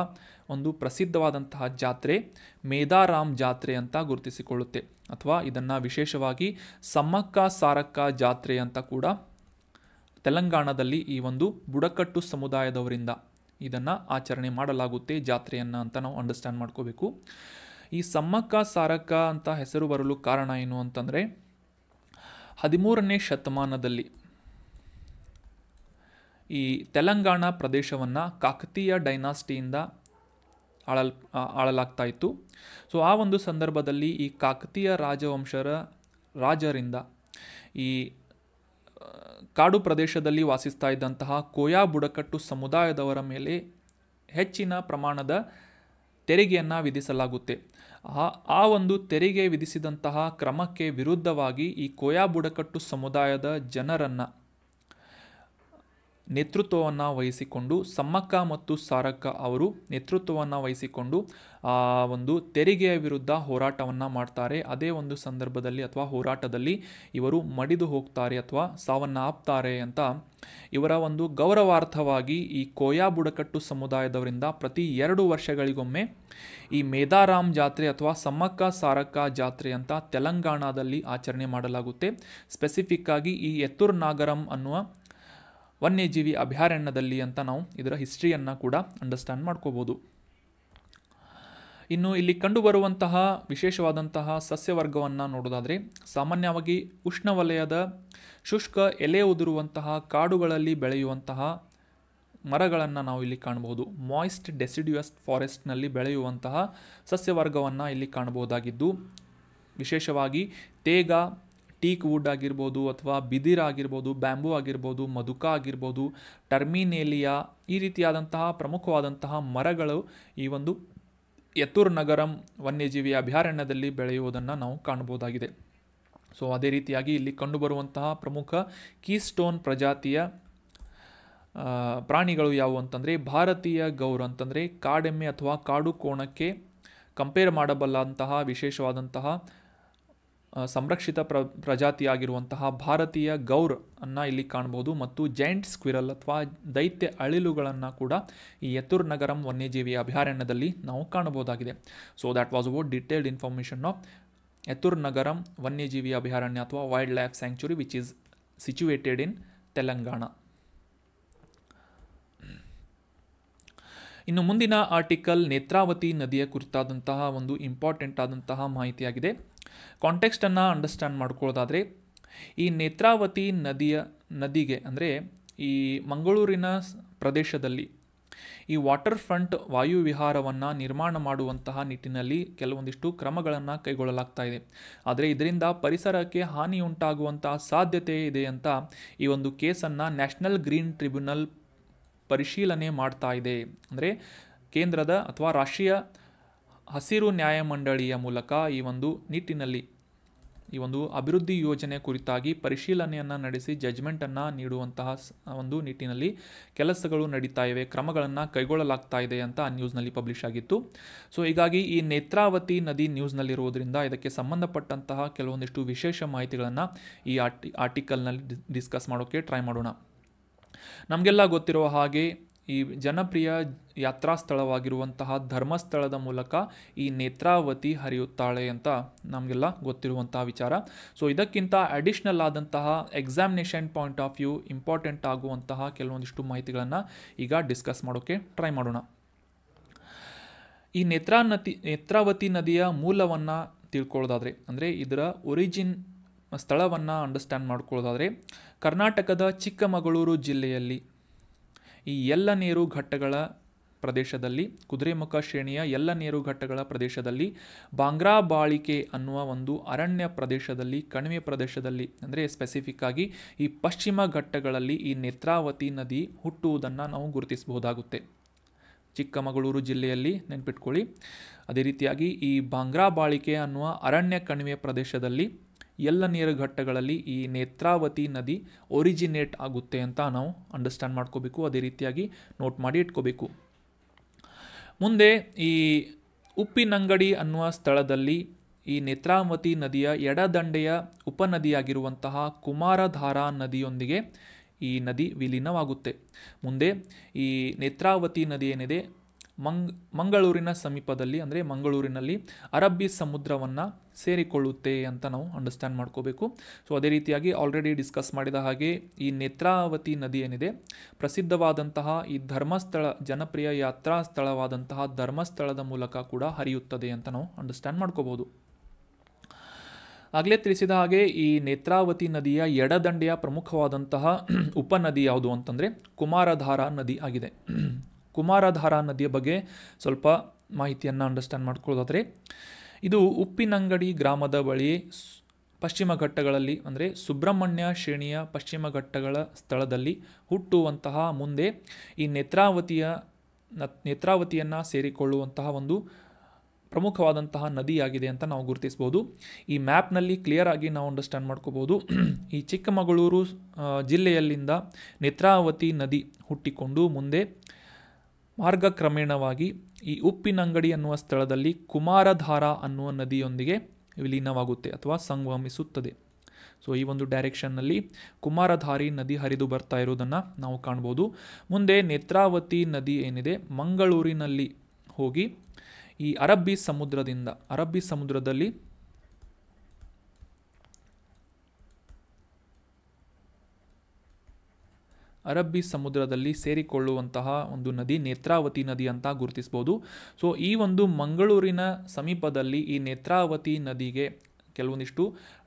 ಒಂದು ಪ್ರಸಿದ್ಧವಾದಂತಹ ಜಾತ್ರೆ ಮೇದಾರಾಮ್ ಜಾತ್ರೆ ಅಂತ ಗುರುತಿಸಿಕೊಳ್ಳುತ್ತೆ, ಅಥವಾ ಇದನ್ನು ವಿಶೇಷವಾಗಿ ಸಮ್ಮಕ್ಕ ಸಾರಕ್ಕ ಜಾತ್ರೆ ಅಂತ ಕೂಡ ತೆಲಂಗಾಣದಲ್ಲಿ ಈ ಒಂದು ಬುಡಕಟ್ಟು ಸಮುದಾಯದವರಿಂದ ಇದನ್ನು ಆಚರಣೆ ಮಾಡಲಾಗುತ್ತೆ ಜಾತ್ರೆಯನ್ನು ಅಂತ ನಾವು ಅಂಡರ್ಸ್ಟ್ಯಾಂಡ್ ಮಾಡ್ಕೋಬೇಕು. ಈ ಸಮ್ಮಕ್ಕ ಸಾರಕ್ಕ ಅಂತ ಹೆಸರು ಬರಲು ಕಾರಣ ಏನು ಅಂತಂದರೆ, 13ನೇ ಶತಮಾನದಲ್ಲಿ ಈ ತೆಲಂಗಾಣ ಪ್ರದೇಶವನ್ನು ಕಾಕತೀಯ ಡೈನಾಸ್ಟಿಯಿಂದ ಆಳಲಾಗ್ತಾ ಇತ್ತು. ಸೊ ಆ ಒಂದು ಸಂದರ್ಭದಲ್ಲಿ ಈ ಕಾಕತೀಯ ರಾಜರಿಂದ ಈ ಕಾಡು ಪ್ರದೇಶದಲ್ಲಿ ವಾಸಿಸ್ತಾ ಇದ್ದಂತಹ ಕೋಯಾ ಬುಡಕಟ್ಟು ಸಮುದಾಯದವರ ಮೇಲೆ ಹೆಚ್ಚಿನ ಪ್ರಮಾಣದ ತೆರಿಗೆಯನ್ನು ವಿಧಿಸಲಾಗುತ್ತೆ. ಆ ಒಂದು ತೆರಿಗೆ ವಿಧಿಸಿದಂತಹ ಕ್ರಮಕ್ಕೆ ವಿರುದ್ಧವಾಗಿ ಈ ಕೋಯಾ ಬುಡಕಟ್ಟು ಸಮುದಾಯದ ಜನರನ್ನು ನೇತೃತ್ವವನ್ನು ವಹಿಸಿಕೊಂಡು ಸಮ್ಮಕ್ಕ ಮತ್ತು ಸಾರಕ್ಕ ಅವರು ನೇತೃತ್ವವನ್ನು ವಹಿಸಿಕೊಂಡು ಆ ಒಂದು ತೆರಿಗೆಯ ವಿರುದ್ಧ ಹೋರಾಟವನ್ನು ಮಾಡ್ತಾರೆ. ಅದೇ ಒಂದು ಸಂದರ್ಭದಲ್ಲಿ ಅಥವಾ ಹೋರಾಟದಲ್ಲಿ ಇವರು ಮಡಿದು ಹೋಗ್ತಾರೆ ಅಥವಾ ಸಾವನ್ನು ಅಪ್ತಾರೆ ಅಂತ ಇವರ ಒಂದು ಗೌರವಾರ್ಥವಾಗಿ ಈ ಕೋಯಾ ಬುಡಕಟ್ಟು ಸಮುದಾಯದವರಿಂದ ಪ್ರತಿ 2 ವರ್ಷಗಳಿಗೊಮ್ಮೆ ಈ ಮೇದಾರಾಮ್ ಜಾತ್ರೆ ಅಥವಾ ಸಮ್ಮಕ್ಕ ಸಾರಕ್ಕ ಜಾತ್ರೆ ಅಂತ ತೆಲಂಗಾಣದಲ್ಲಿ ಆಚರಣೆ ಮಾಡಲಾಗುತ್ತೆ. ಸ್ಪೆಸಿಫಿಕ್ ಆಗಿ ಈ ಎತ್ತೂರ್ ನಾಗರಂ ಅನ್ನುವ ವನ್ಯಜೀವಿ ಅಭಯಾರಣ್ಯದಲ್ಲಿ ಅಂತ ನಾವು ಇದರ ಹಿಸ್ಟ್ರಿಯನ್ನು ಕೂಡ ಅಂಡರ್ಸ್ಟ್ಯಾಂಡ್ ಮಾಡ್ಕೋಬೋದು. ಇನ್ನು ಇಲ್ಲಿ ಕಂಡುಬರುವಂತಹ ವಿಶೇಷವಾದಂತಹ ಸಸ್ಯವರ್ಗವನ್ನು ನೋಡೋದಾದರೆ ಸಾಮಾನ್ಯವಾಗಿ ಉಷ್ಣವಲಯದ ಶುಷ್ಕ ಎಲೆ ಉದುರುವಂತಹ ಕಾಡುಗಳಲ್ಲಿ ಬೆಳೆಯುವಂತಹ ಮರಗಳನ್ನು ನಾವು ಇಲ್ಲಿ ಕಾಣಬಹುದು. ಮಾಯ್ಸ್ಟ್ ಡೆಸಿಡ್ಯೂಯಸ್ ಫಾರೆಸ್ಟ್ನಲ್ಲಿ ಬೆಳೆಯುವಂತಹ ಸಸ್ಯವರ್ಗವನ್ನು ಇಲ್ಲಿ ಕಾಣಬಹುದಾಗಿದ್ದು, ವಿಶೇಷವಾಗಿ ತೇಗ, ಟೀಕ್ ವುಡ್ ಆಗಿರ್ಬೋದು ಅಥವಾ ಬಿದಿರ ಆಗಿರ್ಬೋದು, ಬ್ಯಾಂಬೂ ಆಗಿರ್ಬೋದು, ಮಧುಕ ಆಗಿರ್ಬೋದು, ಟರ್ಮಿನೇಲಿಯಾ ಈ ರೀತಿಯಾದಂತಹ ಪ್ರಮುಖವಾದಂತಹ ಮರಗಳು ಈ ಒಂದು ಯತ್ತೂರ್ ನಗರಂ ವನ್ಯಜೀವಿ ಅಭಯಾರಣ್ಯದಲ್ಲಿ ಬೆಳೆಯುವುದನ್ನು ನಾವು ಕಾಣಬಹುದಾಗಿದೆ. ಸೊ ಅದೇ ರೀತಿಯಾಗಿ ಇಲ್ಲಿ ಕಂಡುಬರುವಂತಹ ಪ್ರಮುಖ ಕೀಸ್ಟೋನ್ ಪ್ರಜಾತಿಯ ಪ್ರಾಣಿಗಳು ಯಾವುವು ಅಂತಂದರೆ ಭಾರತೀಯ ಗೌರ್ ಅಂತಂದರೆ ಕಾಡೆಮ್ಮೆ ಅಥವಾ ಕಾಡು ಕೋಣಕ್ಕೆ ಕಂಪೇರ್ ಮಾಡಬಲ್ಲಂತಹ ವಿಶೇಷವಾದಂತಹ ಸಂರಕ್ಷಿತ ಪ್ರಜಾತಿಯಾಗಿರುವಂತಹ ಭಾರತೀಯ ಗೌರ್ ಅನ್ನು ಇಲ್ಲಿ ಕಾಣಬಹುದು. ಮತ್ತು ಜೈಂಟ್ ಸ್ಕ್ವಿರಲ್ ಅಥವಾ ದೈತ್ಯ ಅಳಿಲುಗಳನ್ನು ಕೂಡ ಈ ಯತ್ತೂರ್ ನಗರಂ ವನ್ಯಜೀವಿ ಅಭಯಾರಣ್ಯದಲ್ಲಿ ನಾವು ಕಾಣಬಹುದಾಗಿದೆ. So that was about detailed information of Eturnagaram ವನ್ಯಜೀವಿ ಅಭಯಾರಣ್ಯ ಅಥವಾ wild life sanctuary which is situated in Telangana. ಇನ್ನು ಮುಂದಿನ ಆರ್ಟಿಕಲ್ ನೇತ್ರಾವತಿ ನದಿಯ ಕುರಿತಾದಂತಹ ಒಂದು ಇಂಪಾರ್ಟೆಂಟ್ ಆದಂತಹ ಮಾಹಿತಿಯಾಗಿದೆ. ಕಾಂಟೆಕ್ಸ್ಟನ್ನು ಅಂಡರ್ಸ್ಟ್ಯಾಂಡ್ ಮಾಡ್ಕೊಳ್ಳೋದಾದರೆ ಈ ನೇತ್ರಾವತಿ ನದಿಗೆ ಅಂದರೆ ಈ ಮಂಗಳೂರಿನ ಪ್ರದೇಶದಲ್ಲಿ ಈ ವಾಟರ್ ಫ್ರಂಟ್ ವಾಯುವಿಹಾರವನ್ನು ನಿರ್ಮಾಣ ಮಾಡುವಂತಹ ನಿಟ್ಟಿನಲ್ಲಿ ಕೆಲವೊಂದಿಷ್ಟು ಕ್ರಮಗಳನ್ನು ಕೈಗೊಳ್ಳಲಾಗ್ತಾ ಇದೆ. ಆದರೆ ಇದರಿಂದ ಪರಿಸರಕ್ಕೆ ಹಾನಿಯುಂಟಾಗುವಂತಹ ಸಾಧ್ಯತೆ ಇದೆ ಅಂತ ಈ ಒಂದು ಕೇಸನ್ನು ನ್ಯಾಷನಲ್ ಗ್ರೀನ್ ಟ್ರಿಬ್ಯುನಲ್ ಪರಿಶೀಲನೆ ಮಾಡ್ತಾ ಇದೆ. ಅಂದರೆ ಕೇಂದ್ರದ ಅಥವಾ ರಾಷ್ಟ್ರೀಯ ಹಸಿರು ನ್ಯಾಯಮಂಡಳಿಯ ಮೂಲಕ ಈ ಒಂದು ನಿಟ್ಟಿನಲ್ಲಿ ಈ ಒಂದು ಅಭಿವೃದ್ಧಿ ಯೋಜನೆ ಕುರಿತಾಗಿ ಪರಿಶೀಲನೆಯನ್ನು ನಡೆಸಿ ಜಜ್ಮೆಂಟನ್ನು ನೀಡುವಂತಹ ಒಂದು ನಿಟ್ಟಿನಲ್ಲಿ ಕೆಲಸಗಳು ನಡೀತಾ ಇವೆ, ಕ್ರಮಗಳನ್ನು ಕೈಗೊಳ್ಳಲಾಗ್ತಾ ಇದೆ ಅಂತ ಆ ನ್ಯೂಸ್ನಲ್ಲಿ ಪಬ್ಲಿಷ್ ಆಗಿತ್ತು. ಸೊ ಹೀಗಾಗಿ ಈ ನೇತ್ರಾವತಿ ನದಿ ನ್ಯೂಸ್ನಲ್ಲಿರುವುದರಿಂದ ಇದಕ್ಕೆ ಸಂಬಂಧಪಟ್ಟಂತಹ ಕೆಲವೊಂದಿಷ್ಟು ವಿಶೇಷ ಮಾಹಿತಿಗಳನ್ನು ಈ ಆರ್ಟಿಕಲ್ನಲ್ಲಿ ಡಿಸ್ಕಸ್ ಮಾಡೋಕ್ಕೆ ಟ್ರೈ ಮಾಡೋಣ. ನಮಗೆಲ್ಲ ಗೊತ್ತಿರುವ ಹಾಗೆ ಈ ಜನಪ್ರಿಯ ಯಾತ್ರಾ ಸ್ಥಳವಾಗಿರುವಂತಹ ಧರ್ಮಸ್ಥಳದ ಮೂಲಕ ಈ ನೇತ್ರಾವತಿ ಹರಿಯುತ್ತಾಳೆ ಅಂತ ನಮಗೆಲ್ಲ ಗೊತ್ತಿರುವಂತಹ ವಿಚಾರ. ಸೊ ಇದಕ್ಕಿಂತ ಅಡಿಷ್ನಲ್ ಆದಂತಹ examination point of view important ಆಗುವಂತಹ ಕೆಲವೊಂದಿಷ್ಟು ಮಾಹಿತಿಗಳನ್ನು ಈಗ ಡಿಸ್ಕಸ್ ಮಾಡೋಕ್ಕೆ ಟ್ರೈ ಮಾಡೋಣ. ಈ ನೇತ್ರಾವತಿ ನದಿಯ ಮೂಲವನ್ನು ತಿಳ್ಕೊಳ್ಳೋದಾದರೆ ಅಂದರೆ ಇದರ ಒರಿಜಿನ್ ಸ್ಥಳವನ್ನು ಅಂಡರ್ಸ್ಟ್ಯಾಂಡ್ ಮಾಡ್ಕೊಳ್ಳೋದಾದರೆ ಕರ್ನಾಟಕದ ಚಿಕ್ಕಮಗಳೂರು ಜಿಲ್ಲೆಯಲ್ಲಿ ಈ ಯಲ್ಲನೇರು ಘಟ್ಟಗಳ ಪ್ರದೇಶದಲ್ಲಿ, ಕುದುರೆಮುಖ ಶ್ರೇಣಿಯ ಯಲ್ಲನೇರು ಘಟ್ಟಗಳ ಪ್ರದೇಶದಲ್ಲಿ ಬಾಂಗ್ರಾ ಬಾಳಿಕೆ ಅನ್ನುವ ಒಂದು ಅರಣ್ಯ ಪ್ರದೇಶದಲ್ಲಿ, ಕಣಿವೆ ಪ್ರದೇಶದಲ್ಲಿ ಅಂದರೆ ಸ್ಪೆಸಿಫಿಕ್ ಆಗಿ ಈ ಪಶ್ಚಿಮ ಘಟ್ಟಗಳಲ್ಲಿ ಈ ನೇತ್ರಾವತಿ ನದಿ ಹುಟ್ಟುವುದನ್ನು ನಾವು ಗುರುತಿಸಬಹುದಾಗುತ್ತೆ. ಚಿಕ್ಕಮಗಳೂರು ಜಿಲ್ಲೆಯಲ್ಲಿ ನೆನ್ಪಿಟ್ಕೊಳ್ಳಿ. ಅದೇ ರೀತಿಯಾಗಿ ಈ ಬಾಂಗ್ರಾ ಬಾಳಿಕೆ ಅನ್ನುವ ಅರಣ್ಯ ಕಣಿವೆ ಪ್ರದೇಶದಲ್ಲಿ ಯಲ್ಲನೇರು ಘಟ್ಟಗಳಲ್ಲಿ ಈ ನೇತ್ರಾವತಿ ನದಿ ಒರಿಜಿನೇಟ್ ಆಗುತ್ತೆ ಅಂತ ನಾವು ಅಂಡರ್ಸ್ಟ್ಯಾಂಡ್ ಮಾಡ್ಕೋಬೇಕು. ಅದೇ ರೀತಿಯಾಗಿ ನೋಟ್ ಮಾಡಿ ಇಟ್ಕೋಬೇಕು. ಮುಂದೆ ಈ ಉಪ್ಪಿನಂಗಡಿ ಅನ್ನುವ ಸ್ಥಳದಲ್ಲಿ ಈ ನೇತ್ರಾವತಿ ನದಿಯ ಎಡದಂಡೆಯ ಉಪನದಿಯಾಗಿರುವಂತಹ ಕುಮಾರಧಾರಾ ನದಿಯೊಂದಿಗೆ ಈ ನದಿ ವಿಲೀನವಾಗುತ್ತೆ. ಮುಂದೆ ಈ ನೇತ್ರಾವತಿ ನದಿ ಏನಿದೆ ಮಂಗಳೂರಿನ ಸಮೀಪದಲ್ಲಿ ಅಂದರೆ ಮಂಗಳೂರಿನಲ್ಲಿ ಅರಬ್ಬಿ ಸಮುದ್ರವನ್ನು ಸೇರಿಕೊಳ್ಳುತ್ತೆ ಅಂತ ನಾವು ಅಂಡರ್ಸ್ಟ್ಯಾಂಡ್ ಮಾಡ್ಕೋಬೇಕು. ಸೊ ಅದೇ ರೀತಿಯಾಗಿ ಆಲ್ರೆಡಿ ಡಿಸ್ಕಸ್ ಮಾಡಿದ ಹಾಗೆ ಈ ನೇತ್ರಾವತಿ ನದಿ ಏನಿದೆ ಪ್ರಸಿದ್ಧವಾದಂತಹ ಈ ಧರ್ಮಸ್ಥಳ, ಜನಪ್ರಿಯ ಯಾತ್ರಾ ಸ್ಥಳವಾದಂತಹ ಧರ್ಮಸ್ಥಳದ ಮೂಲಕ ಕೂಡ ಹರಿಯುತ್ತದೆ ಅಂತ ನಾವು ಅಂಡರ್ಸ್ಟ್ಯಾಂಡ್ ಮಾಡ್ಕೋಬೋದು. ಆಗಲೇ ತಿಳಿಸಿದ ಹಾಗೆ ಈ ನೇತ್ರಾವತಿ ನದಿಯ ಎಡದಂಡೆಯ ಪ್ರಮುಖವಾದಂತಹ ಉಪನದಿ ಯಾವುದು ಅಂತಂದರೆ ಕುಮಾರಧಾರಾ ನದಿ ಆಗಿದೆ. ಕುಮಾರಧಾರಾ ನದಿಯ ಬಗ್ಗೆ ಸ್ವಲ್ಪ ಮಾಹಿತಿಯನ್ನು ಅಂಡರ್ಸ್ಟ್ಯಾಂಡ್ ಮಾಡ್ಕೊಳ್ಳೋದಾದರೆ ಇದು ಉಪ್ಪಿನಂಗಡಿ ಗ್ರಾಮದ ಬಳಿ ಪಶ್ಚಿಮ ಘಟ್ಟಗಳಲ್ಲಿ ಅಂದರೆ ಸುಬ್ರಹ್ಮಣ್ಯ ಶ್ರೇಣಿಯ ಪಶ್ಚಿಮ ಘಟ್ಟಗಳ ಸ್ಥಳದಲ್ಲಿ ಹುಟ್ಟುವಂತಹ ಮುಂದೆ ಈ ನೇತ್ರಾವತಿಯನ್ನು ಸೇರಿಕೊಳ್ಳುವಂತಹ ಒಂದು ಪ್ರಮುಖವಾದಂತಹ ನದಿಯಾಗಿದೆ ಅಂತ ನಾವು ಗುರುತಿಸ್ಬೋದು. ಈ ಮ್ಯಾಪ್ನಲ್ಲಿ ಕ್ಲಿಯರ್ ಆಗಿ ನಾವು ಅಂಡರ್ಸ್ಟ್ಯಾಂಡ್ ಮಾಡ್ಕೋಬೋದು. ಈ ಚಿಕ್ಕಮಗಳೂರು ಜಿಲ್ಲೆಯಲ್ಲಿಂದ ನೇತ್ರಾವತಿ ನದಿ ಹುಟ್ಟಿಕೊಂಡು ಮುಂದೆ ಮಾರ್ಗಕ್ರಮೇಣವಾಗಿ ಈ ಉಪ್ಪಿನಂಗಡಿ ಅನ್ನುವ ಸ್ಥಳದಲ್ಲಿ ಕುಮಾರಧಾರಾ ಅನ್ನುವ ನದಿಯೊಂದಿಗೆ ವಿಲೀನವಾಗುತ್ತೆ ಅಥವಾ ಸಂಗಮಿಸುತ್ತದೆ. ಸೊ ಈ ಒಂದು ಡೈರೆಕ್ಷನ್ನಲ್ಲಿ ಕುಮಾರಧಾರಿ ನದಿ ಹರಿದು ಬರ್ತಾ ಇರೋದನ್ನು ನಾವು ಕಾಣ್ಬೋದು. ಮುಂದೆ ನೇತ್ರಾವತಿ ನದಿ ಏನಿದೆ ಮಂಗಳೂರಿನಲ್ಲಿ ಹೋಗಿ ಈ ಅರಬ್ಬಿ ಸಮುದ್ರದಲ್ಲಿ ಅರಬ್ಬಿ ಸಮುದ್ರದಲ್ಲಿ ಸೇರಿಕೊಳ್ಳುವಂತಹ ಒಂದು ನದಿ ನೇತ್ರಾವತಿ ನದಿ ಅಂತ ಗುರುತಿಸ್ಬೋದು. ಸೊ ಈ ಒಂದು ಮಂಗಳೂರಿನ ಸಮೀಪದಲ್ಲಿ ಈ ನೇತ್ರಾವತಿ ನದಿಗೆ ಕೆಲವೊಂದಿಷ್ಟು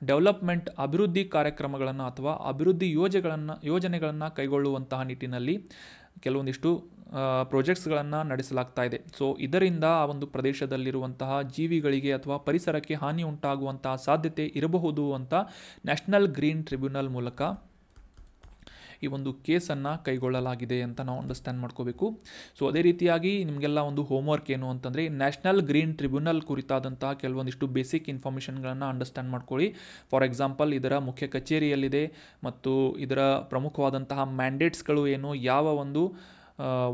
ಡೆವಲಪ್ಮೆಂಟ್ ಅಭಿವೃದ್ಧಿ ಕಾರ್ಯಕ್ರಮಗಳನ್ನು ಅಥವಾ ಅಭಿವೃದ್ಧಿ ಯೋಜನೆಗಳನ್ನು ಕೈಗೊಳ್ಳುವಂತಹ ನಿಟ್ಟಿನಲ್ಲಿ ಕೆಲವೊಂದಿಷ್ಟು ಪ್ರಾಜೆಕ್ಟ್ಸ್ಗಳನ್ನು ನಡೆಸಲಾಗ್ತಾ ಇದೆ. ಸೊ ಇದರಿಂದ ಆ ಒಂದು ಪ್ರದೇಶದಲ್ಲಿರುವಂತಹ ಜೀವಿಗಳಿಗೆ ಅಥವಾ ಪರಿಸರಕ್ಕೆ ಹಾನಿ ಉಂಟಾಗುವಂತಹ ಸಾಧ್ಯತೆ ಇರಬಹುದು ಅಂತ ನ್ಯಾಷನಲ್ ಗ್ರೀನ್ ಟ್ರಿಬ್ಯುನಲ್ ಮೂಲಕ ಈ ಒಂದು ಕೇಸನ್ನು ಕೈಗೊಳ್ಳಲಾಗಿದೆ ಅಂತ ನಾವು ಅಂಡರ್ಸ್ಟ್ಯಾಂಡ್ ಮಾಡ್ಕೋಬೇಕು. ಸೊ ಅದೇ ರೀತಿಯಾಗಿ ನಿಮಗೆಲ್ಲ ಒಂದು ಹೋಮ್ವರ್ಕ್ ಏನು ಅಂತಂದರೆ ನ್ಯಾಷನಲ್ ಗ್ರೀನ್ ಟ್ರಿಬ್ಯುನಲ್ ಕುರಿತಾದಂತಹ ಕೆಲವೊಂದಿಷ್ಟು ಬೇಸಿಕ್ ಇನ್ಫಾರ್ಮೇಷನ್ಗಳನ್ನು ಅಂಡರ್ಸ್ಟ್ಯಾಂಡ್ ಮಾಡ್ಕೊಳ್ಳಿ. ಫಾರ್ ಎಕ್ಸಾಂಪಲ್ ಇದರ ಮುಖ್ಯ ಕಚೇರಿಯಲ್ಲಿದೆ ಮತ್ತು ಇದರ ಪ್ರಮುಖವಾದಂತಹ ಮ್ಯಾಂಡೇಟ್ಸ್ಗಳು ಏನು, ಯಾವ ಒಂದು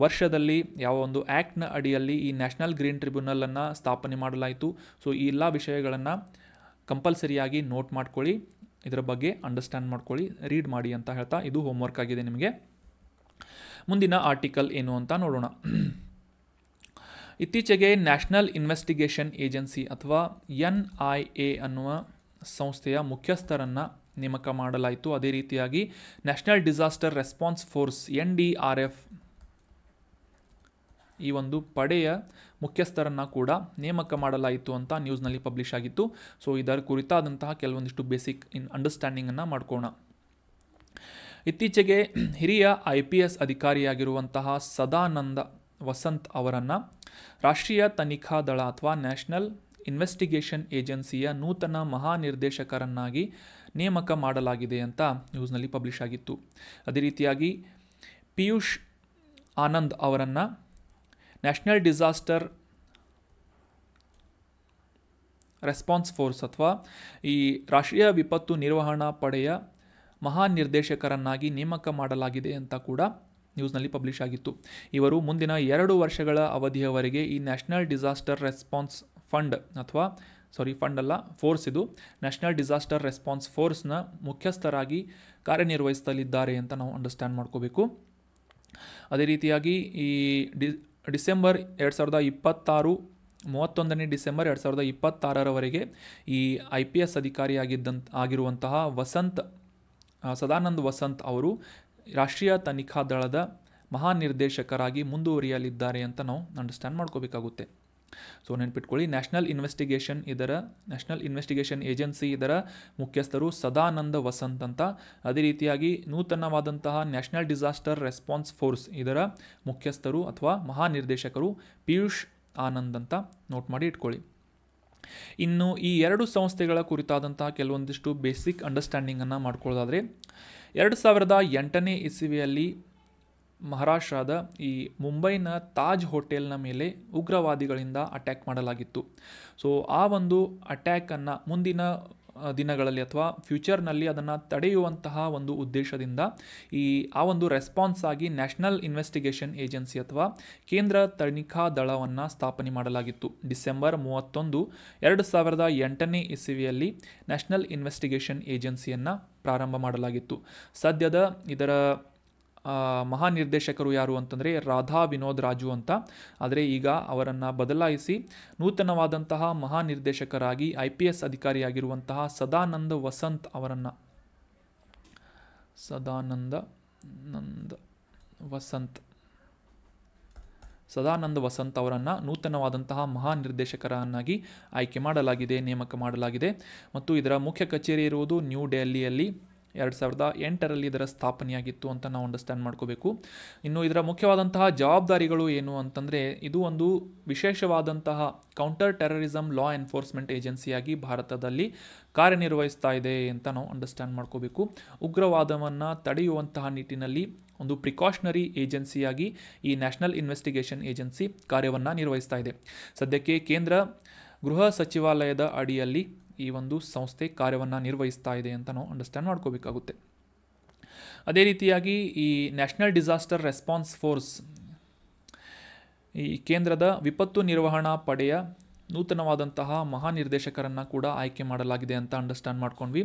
ವರ್ಷದಲ್ಲಿ ಯಾವ ಒಂದು ಆ್ಯಕ್ಟ್ನ ಅಡಿಯಲ್ಲಿ ಈ ನ್ಯಾಷನಲ್ ಗ್ರೀನ್ ಟ್ರಿಬ್ಯುನಲನ್ನು ಸ್ಥಾಪನೆ ಮಾಡಲಾಯಿತು. ಸೊ ಈ ಎಲ್ಲ ವಿಷಯಗಳನ್ನು ಕಂಪಲ್ಸರಿಯಾಗಿ ನೋಟ್ ಮಾಡ್ಕೊಳ್ಳಿ, ಇದರ ಬಗ್ಗೆ ಅಂಡರ್ಸ್ಟ್ಯಾಂಡ್ ಮಾಡ್ಕೊಳ್ಳಿ, ರೀಡ್ ಮಾಡಿ ಅಂತ ಹೇಳ್ತಾ ಇದು ಹೋಮ್ವರ್ಕ್ ಆಗಿದೆ ನಿಮಗೆ. ಮುಂದಿನ ಆರ್ಟಿಕಲ್ ಏನು ಅಂತ ನೋಡೋಣ. ಇತ್ತೀಚೆಗೆ ನ್ಯಾಷನಲ್ ಇನ್ವೆಸ್ಟಿಗೇಷನ್ ಏಜೆನ್ಸಿ ಅಥವಾ NIA ಅನ್ನುವ ಸಂಸ್ಥೆಯ ಮುಖ್ಯಸ್ಥರನ್ನು ನೇಮಕ ಮಾಡಲಾಯಿತು. ಅದೇ ರೀತಿಯಾಗಿ national disaster response force NDRF ಈ ಒಂದು ಪಡೆಯ ಮುಖ್ಯಸ್ಥರನ್ನು ಕೂಡ ನೇಮಕ ಮಾಡಲಾಯಿತು ಅಂತ ನ್ಯೂಸ್ನಲ್ಲಿ ಪಬ್ಲಿಷ್ ಆಗಿತ್ತು. ಸೊ ಇದರ ಕುರಿತಾದಂತಹ ಕೆಲವೊಂದಿಷ್ಟು ಬೇಸಿಕ್ ಅಂಡರ್ಸ್ಟ್ಯಾಂಡಿಂಗನ್ನು ಮಾಡ್ಕೋಣ. ಇತ್ತೀಚೆಗೆ ಹಿರಿಯ IPS ಅಧಿಕಾರಿಯಾಗಿರುವಂತಹ ಸದಾನಂದ ವಸಂತ್ ಅವರನ್ನು ರಾಷ್ಟ್ರೀಯ ತನಿಖಾ ದಳ ಅಥವಾ ನ್ಯಾಷನಲ್ ಇನ್ವೆಸ್ಟಿಗೇಷನ್ ಏಜೆನ್ಸಿಯ ನೂತನ ಮಹಾನಿರ್ದೇಶಕರನ್ನಾಗಿ ನೇಮಕ ಮಾಡಲಾಗಿದೆ ಅಂತ ನ್ಯೂಸ್ನಲ್ಲಿ ಪಬ್ಲಿಷ್ ಆಗಿತ್ತು. ಅದೇ ರೀತಿಯಾಗಿ ಪಿಯೂಷ್ ಆನಂದ್ ಅವರನ್ನು ನ್ಯಾಷನಲ್ ಡಿಸಾಸ್ಟರ್ ರೆಸ್ಪಾನ್ಸ್ ಫೋರ್ಸ್ ಅಥವಾ ಈ ರಾಷ್ಟ್ರೀಯ ವಿಪತ್ತು ನಿರ್ವಹಣಾ ಪಡೆಯ ಮಹಾನಿರ್ದೇಶಕರನ್ನಾಗಿ ನೇಮಕ ಮಾಡಲಾಗಿದೆ ಅಂತ ಕೂಡ ನ್ಯೂಸ್ನಲ್ಲಿ ಪಬ್ಲಿಷ್ ಆಗಿತ್ತು. ಇವರು ಮುಂದಿನ 2 ವರ್ಷಗಳ ಅವಧಿಯವರೆಗೆ ಈ ನ್ಯಾಷನಲ್ ಡಿಸಾಸ್ಟರ್ ರೆಸ್ಪಾನ್ಸ್ ಫೋರ್ಸ್ ಇದು ನ್ಯಾಷನಲ್ ಡಿಸಾಸ್ಟರ್ ರೆಸ್ಪಾನ್ಸ್ ಫೋರ್ಸ್ನ ಮುಖ್ಯಸ್ಥರಾಗಿ ಕಾರ್ಯನಿರ್ವಹಿಸಲಿದ್ದಾರೆ ಅಂತ ನಾವು ಅಂಡರ್ಸ್ಟ್ಯಾಂಡ್ ಮಾಡ್ಕೋಬೇಕು. ಅದೇ ರೀತಿಯಾಗಿ ಈ ಡಿಸೆಂಬರ್ 2026 31ನೇ ಡಿಸೆಂಬರ್ 2026ರವರೆಗೆ ಈ IPS ಆಗಿರುವಂತಹ ಸದಾನಂದ್ ವಸಂತ್ ಅವರು ರಾಷ್ಟ್ರೀಯ ತನಿಖಾ ದಳದ ಮಹಾನಿರ್ದೇಶಕರಾಗಿ ಮುಂದುವರಿಯಲಿದ್ದಾರೆ ಅಂತ ನಾವು ಅಂಡರ್ಸ್ಟ್ಯಾಂಡ್ ಮಾಡ್ಕೋಬೇಕಾಗುತ್ತೆ. ಸೊ ನೆನ್ಪಿಟ್ಕೊಳ್ಳಿ, ನ್ಯಾಷನಲ್ ಇನ್ವೆಸ್ಟಿಗೇಷನ್ ಏಜೆನ್ಸಿ ಇದರ ಮುಖ್ಯಸ್ಥರು ಸದಾನಂದ ವಸಂತ್ ಅಂತ. ಅದೇ ರೀತಿಯಾಗಿ ನೂತನವಾದಂತಹ ನ್ಯಾಷನಲ್ ಡಿಸಾಸ್ಟರ್ ರೆಸ್ಪಾನ್ಸ್ ಫೋರ್ಸ್ ಇದರ ಮುಖ್ಯಸ್ಥರು ಅಥವಾ ಮಹಾನಿರ್ದೇಶಕರು ಪಿಯೂಷ್ ಆನಂದ್ ಅಂತ ನೋಟ್ ಮಾಡಿ ಇಟ್ಕೊಳ್ಳಿ. ಇನ್ನು ಈ 2 ಸಂಸ್ಥೆಗಳ ಕುರಿತಾದಂತಹ ಕೆಲವೊಂದಿಷ್ಟು ಬೇಸಿಕ್ ಅಂಡರ್ಸ್ಟ್ಯಾಂಡಿಂಗನ್ನು ಮಾಡ್ಕೊಳ್ಳೋದಾದರೆ 2008ನೇ ಇಸವಿಯಲ್ಲಿ ಮಹಾರಾಷ್ಟ್ರದ ಈ ಮುಂಬೈನ ತಾಜ್ ಹೋಟೆಲ್ನ ಮೇಲೆ ಉಗ್ರವಾದಿಗಳಿಂದ ಅಟ್ಯಾಕ್ ಮಾಡಲಾಗಿತ್ತು. ಸೊ ಆ ಒಂದು ಅಟ್ಯಾಕನ್ನು ಮುಂದಿನ ದಿನಗಳಲ್ಲಿ ಅಥವಾ ಫ್ಯೂಚರ್ನಲ್ಲಿ ಅದನ್ನು ತಡೆಯುವಂತಹ ಒಂದು ಉದ್ದೇಶದಿಂದ ಆ ಒಂದು ರೆಸ್ಪಾನ್ಸ್ ಆಗಿ ನ್ಯಾಷನಲ್ ಇನ್ವೆಸ್ಟಿಗೇಷನ್ ಏಜೆನ್ಸಿ ಅಥವಾ ಕೇಂದ್ರ ತನಿಖಾ ದಳವನ್ನು ಸ್ಥಾಪನೆ ಮಾಡಲಾಗಿತ್ತು. ಡಿಸೆಂಬರ್ 31, 2008ನೇ ಇಸವಿಯಲ್ಲಿ ನ್ಯಾಷನಲ್ ಇನ್ವೆಸ್ಟಿಗೇಷನ್ ಏಜೆನ್ಸಿಯನ್ನು ಪ್ರಾರಂಭ ಮಾಡಲಾಗಿತ್ತು. ಸದ್ಯದ ಇದರ ಮಹಾನಿರ್ದೇಶಕರು ಯಾರು ಅಂತಂದರೆ ರಾಧಾ ವಿನೋದ್ ರಾಜು ಅಂತ. ಆದರೆ ಈಗ ಅವರನ್ನು ಬದಲಾಯಿಸಿ ನೂತನವಾದಂತಹ ಮಹಾನಿರ್ದೇಶಕರಾಗಿ IPS ಅಧಿಕಾರಿಯಾಗಿರುವಂತಹ ಸದಾನಂದ ವಸಂತ್ ಅವರನ್ನು ನೂತನವಾದಂತಹ ಮಹಾನಿರ್ದೇಶಕರನ್ನಾಗಿ ನೇಮಕ ಮಾಡಲಾಗಿದೆ. ಮತ್ತು ಇದರ ಮುಖ್ಯ ಕಚೇರಿ ಇರುವುದು ನ್ಯೂ ಡೆಲ್ಲಿಯಲ್ಲಿ 2008ರಲ್ಲಿ ಇದರ ಸ್ಥಾಪನೆಯಾಗಿತ್ತು ಅಂತ ನಾವು ಅಂಡರ್ಸ್ಟ್ಯಾಂಡ್ ಮಾಡ್ಕೋಬೇಕು. ಇನ್ನು ಇದರ ಮುಖ್ಯವಾದಂತಹ ಜವಾಬ್ದಾರಿಗಳು ಏನು ಅಂತಂದರೆ, ಇದು ಒಂದು ವಿಶೇಷವಾದಂತಹ ಕೌಂಟರ್ ಟೆರರಿಸಮ್ ಲಾ ಎನ್ಫೋರ್ಸ್ಮೆಂಟ್ ಏಜೆನ್ಸಿಯಾಗಿ ಭಾರತದಲ್ಲಿ ಕಾರ್ಯನಿರ್ವಹಿಸ್ತಾ ಇದೆ ಅಂತ ನಾವು ಅಂಡರ್ಸ್ಟ್ಯಾಂಡ್ ಮಾಡ್ಕೋಬೇಕು. ಉಗ್ರವಾದವನ್ನು ತಡೆಯುವಂತಹ ನಿಟ್ಟಿನಲ್ಲಿ ಒಂದು ಪ್ರಿಕಾಷನರಿ ಏಜೆನ್ಸಿಯಾಗಿ ಈ ನ್ಯಾಷನಲ್ ಇನ್ವೆಸ್ಟಿಗೇಷನ್ ಏಜೆನ್ಸಿ ಕಾರ್ಯವನ್ನು ನಿರ್ವಹಿಸ್ತಾ ಇದೆ. ಸದ್ಯಕ್ಕೆ ಕೇಂದ್ರ ಗೃಹ ಸಚಿವಾಲಯದ ಅಡಿಯಲ್ಲಿ ಈ ಒಂದು ಸಂಸ್ಥೆ ಕಾರ್ಯವನ್ನು ನಿರ್ವಹಿಸ್ತಾ ಇದೆ ಅಂತ ನಾವು ಅಂಡರ್ಸ್ಟ್ಯಾಂಡ್ ಮಾಡ್ಕೋಬೇಕಾಗುತ್ತೆ. ಅದೇ ರೀತಿಯಾಗಿ ಈ ನ್ಯಾಷನಲ್ ಡಿಸಾಸ್ಟರ್ ರೆಸ್ಪಾನ್ಸ್ ಫೋರ್ಸ್ ಈ ಕೇಂದ್ರದ ವಿಪತ್ತು ನಿರ್ವಹಣಾ ಪಡೆಯ ನೂತನವಾದಂತಹ ಮಹಾನಿರ್ದೇಶಕರನ್ನು ಕೂಡ ಆಯ್ಕೆ ಮಾಡಲಾಗಿದೆ ಅಂತ ಅಂಡರ್ಸ್ಟ್ಯಾಂಡ್ ಮಾಡ್ಕೊಂಡ್ವಿ.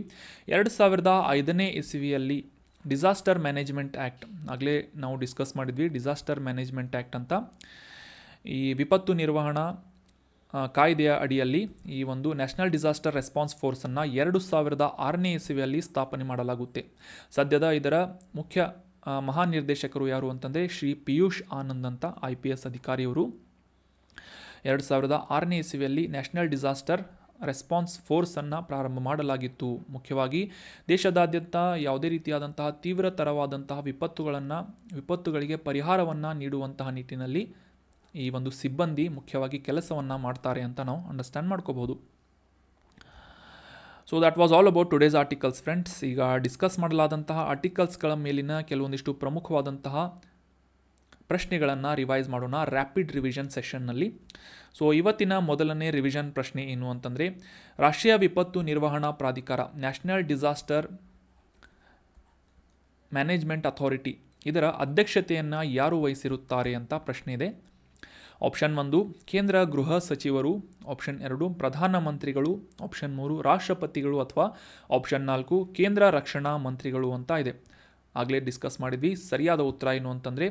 2005ನೇ ಇಸವಿಯಲ್ಲಿ ಡಿಸಾಸ್ಟರ್ ಮ್ಯಾನೇಜ್ಮೆಂಟ್ ಆ್ಯಕ್ಟ್, ಆಗಲೇ ನಾವು ಡಿಸ್ಕಸ್ ಮಾಡಿದ್ವಿ ಡಿಸಾಸ್ಟರ್ ಮ್ಯಾನೇಜ್ಮೆಂಟ್ ಆ್ಯಕ್ಟ್ ಅಂತ, ಈ ವಿಪತ್ತು ನಿರ್ವಹಣಾ ಕಾಯ್ದೆಯ ಅಡಿಯಲ್ಲಿ ಈ ಒಂದು ನ್ಯಾಷನಲ್ ಡಿಸಾಸ್ಟರ್ ರೆಸ್ಪಾನ್ಸ್ ಫೋರ್ಸನ್ನು 2006ನೇ ಇಸವಿಯಲ್ಲಿ ಸ್ಥಾಪನೆ ಮಾಡಲಾಗುತ್ತೆ. ಸದ್ಯದ ಇದರ ಮುಖ್ಯ ಮಹಾನಿರ್ದೇಶಕರು ಯಾರು ಅಂತಂದರೆ ಶ್ರೀ ಪಿಯೂಷ್ ಆನಂದ್ ಅಂತ IPS ಅಧಿಕಾರಿಯವರು. 2006ನೇ ಇಸವಿಯಲ್ಲಿ ನ್ಯಾಷನಲ್ ಡಿಸಾಸ್ಟರ್ ರೆಸ್ಪಾನ್ಸ್ ಫೋರ್ಸನ್ನು ಪ್ರಾರಂಭ ಮಾಡಲಾಗಿತ್ತು. ಮುಖ್ಯವಾಗಿ ದೇಶದಾದ್ಯಂತ ಯಾವುದೇ ರೀತಿಯಾದಂತಹ ತೀವ್ರತರವಾದಂತಹ ವಿಪತ್ತುಗಳಿಗೆ ಪರಿಹಾರವನ್ನು ನೀಡುವಂತಹ ನಿಟ್ಟಿನಲ್ಲಿ ಈ ಒಂದು ಸಿಬ್ಬಂದಿ ಮುಖ್ಯವಾಗಿ ಕೆಲಸವನ್ನು ಮಾಡ್ತಾರೆ ಅಂತ ನಾವು ಅಂಡರ್ಸ್ಟ್ಯಾಂಡ್ ಮಾಡ್ಕೋಬಹುದು. So that was all about today's articles friends. ಈಗ ಡಿಸ್ಕಸ್ ಮಾಡಲಾದಂತಹ ಆರ್ಟಿಕಲ್ಸ್ಗಳ ಮೇಲಿನ ಕೆಲವೊಂದಿಷ್ಟು ಪ್ರಮುಖವಾದಂತಹ ಪ್ರಶ್ನೆಗಳನ್ನು ರಿವೈಸ್ ಮಾಡೋಣ ರ್ಯಾಪಿಡ್ ರಿವಿಷನ್ ಸೆಷನ್ನಲ್ಲಿ. ಸೊ ಇವತ್ತಿನ ಮೊದಲನೇ ರಿವಿಷನ್ ಪ್ರಶ್ನೆ ಏನು ಅಂತಂದರೆ, ರಾಷ್ಟ್ರೀಯ ವಿಪತ್ತು ನಿರ್ವಹಣಾ ಪ್ರಾಧಿಕಾರ ನ್ಯಾಷನಲ್ ಡಿಸಾಸ್ಟರ್ ಮ್ಯಾನೇಜ್ಮೆಂಟ್ ಅಥಾರಿಟಿ ಇದರ ಅಧ್ಯಕ್ಷತೆಯನ್ನು ಯಾರು ವಹಿಸಿರುತ್ತಾರೆ ಅಂತ ಪ್ರಶ್ನೆ ಇದೆ. ಆಪ್ಷನ್ 1 ಕೇಂದ್ರ ಗೃಹ ಸಚಿವರು, ಆಪ್ಷನ್ 2 ಪ್ರಧಾನಮಂತ್ರಿಗಳು, ಆಪ್ಷನ್ 3 ರಾಷ್ಟ್ರಪತಿಗಳು ಅಥವಾ ಆಪ್ಷನ್ 4 ಕೇಂದ್ರ ರಕ್ಷಣಾ ಮಂತ್ರಿಗಳು ಅಂತ ಇದೆ. ಆಗಲೇ ಡಿಸ್ಕಸ್ ಮಾಡಿದ್ವಿ. ಸರಿಯಾದ ಉತ್ತರ ಏನು ಅಂತಂದರೆ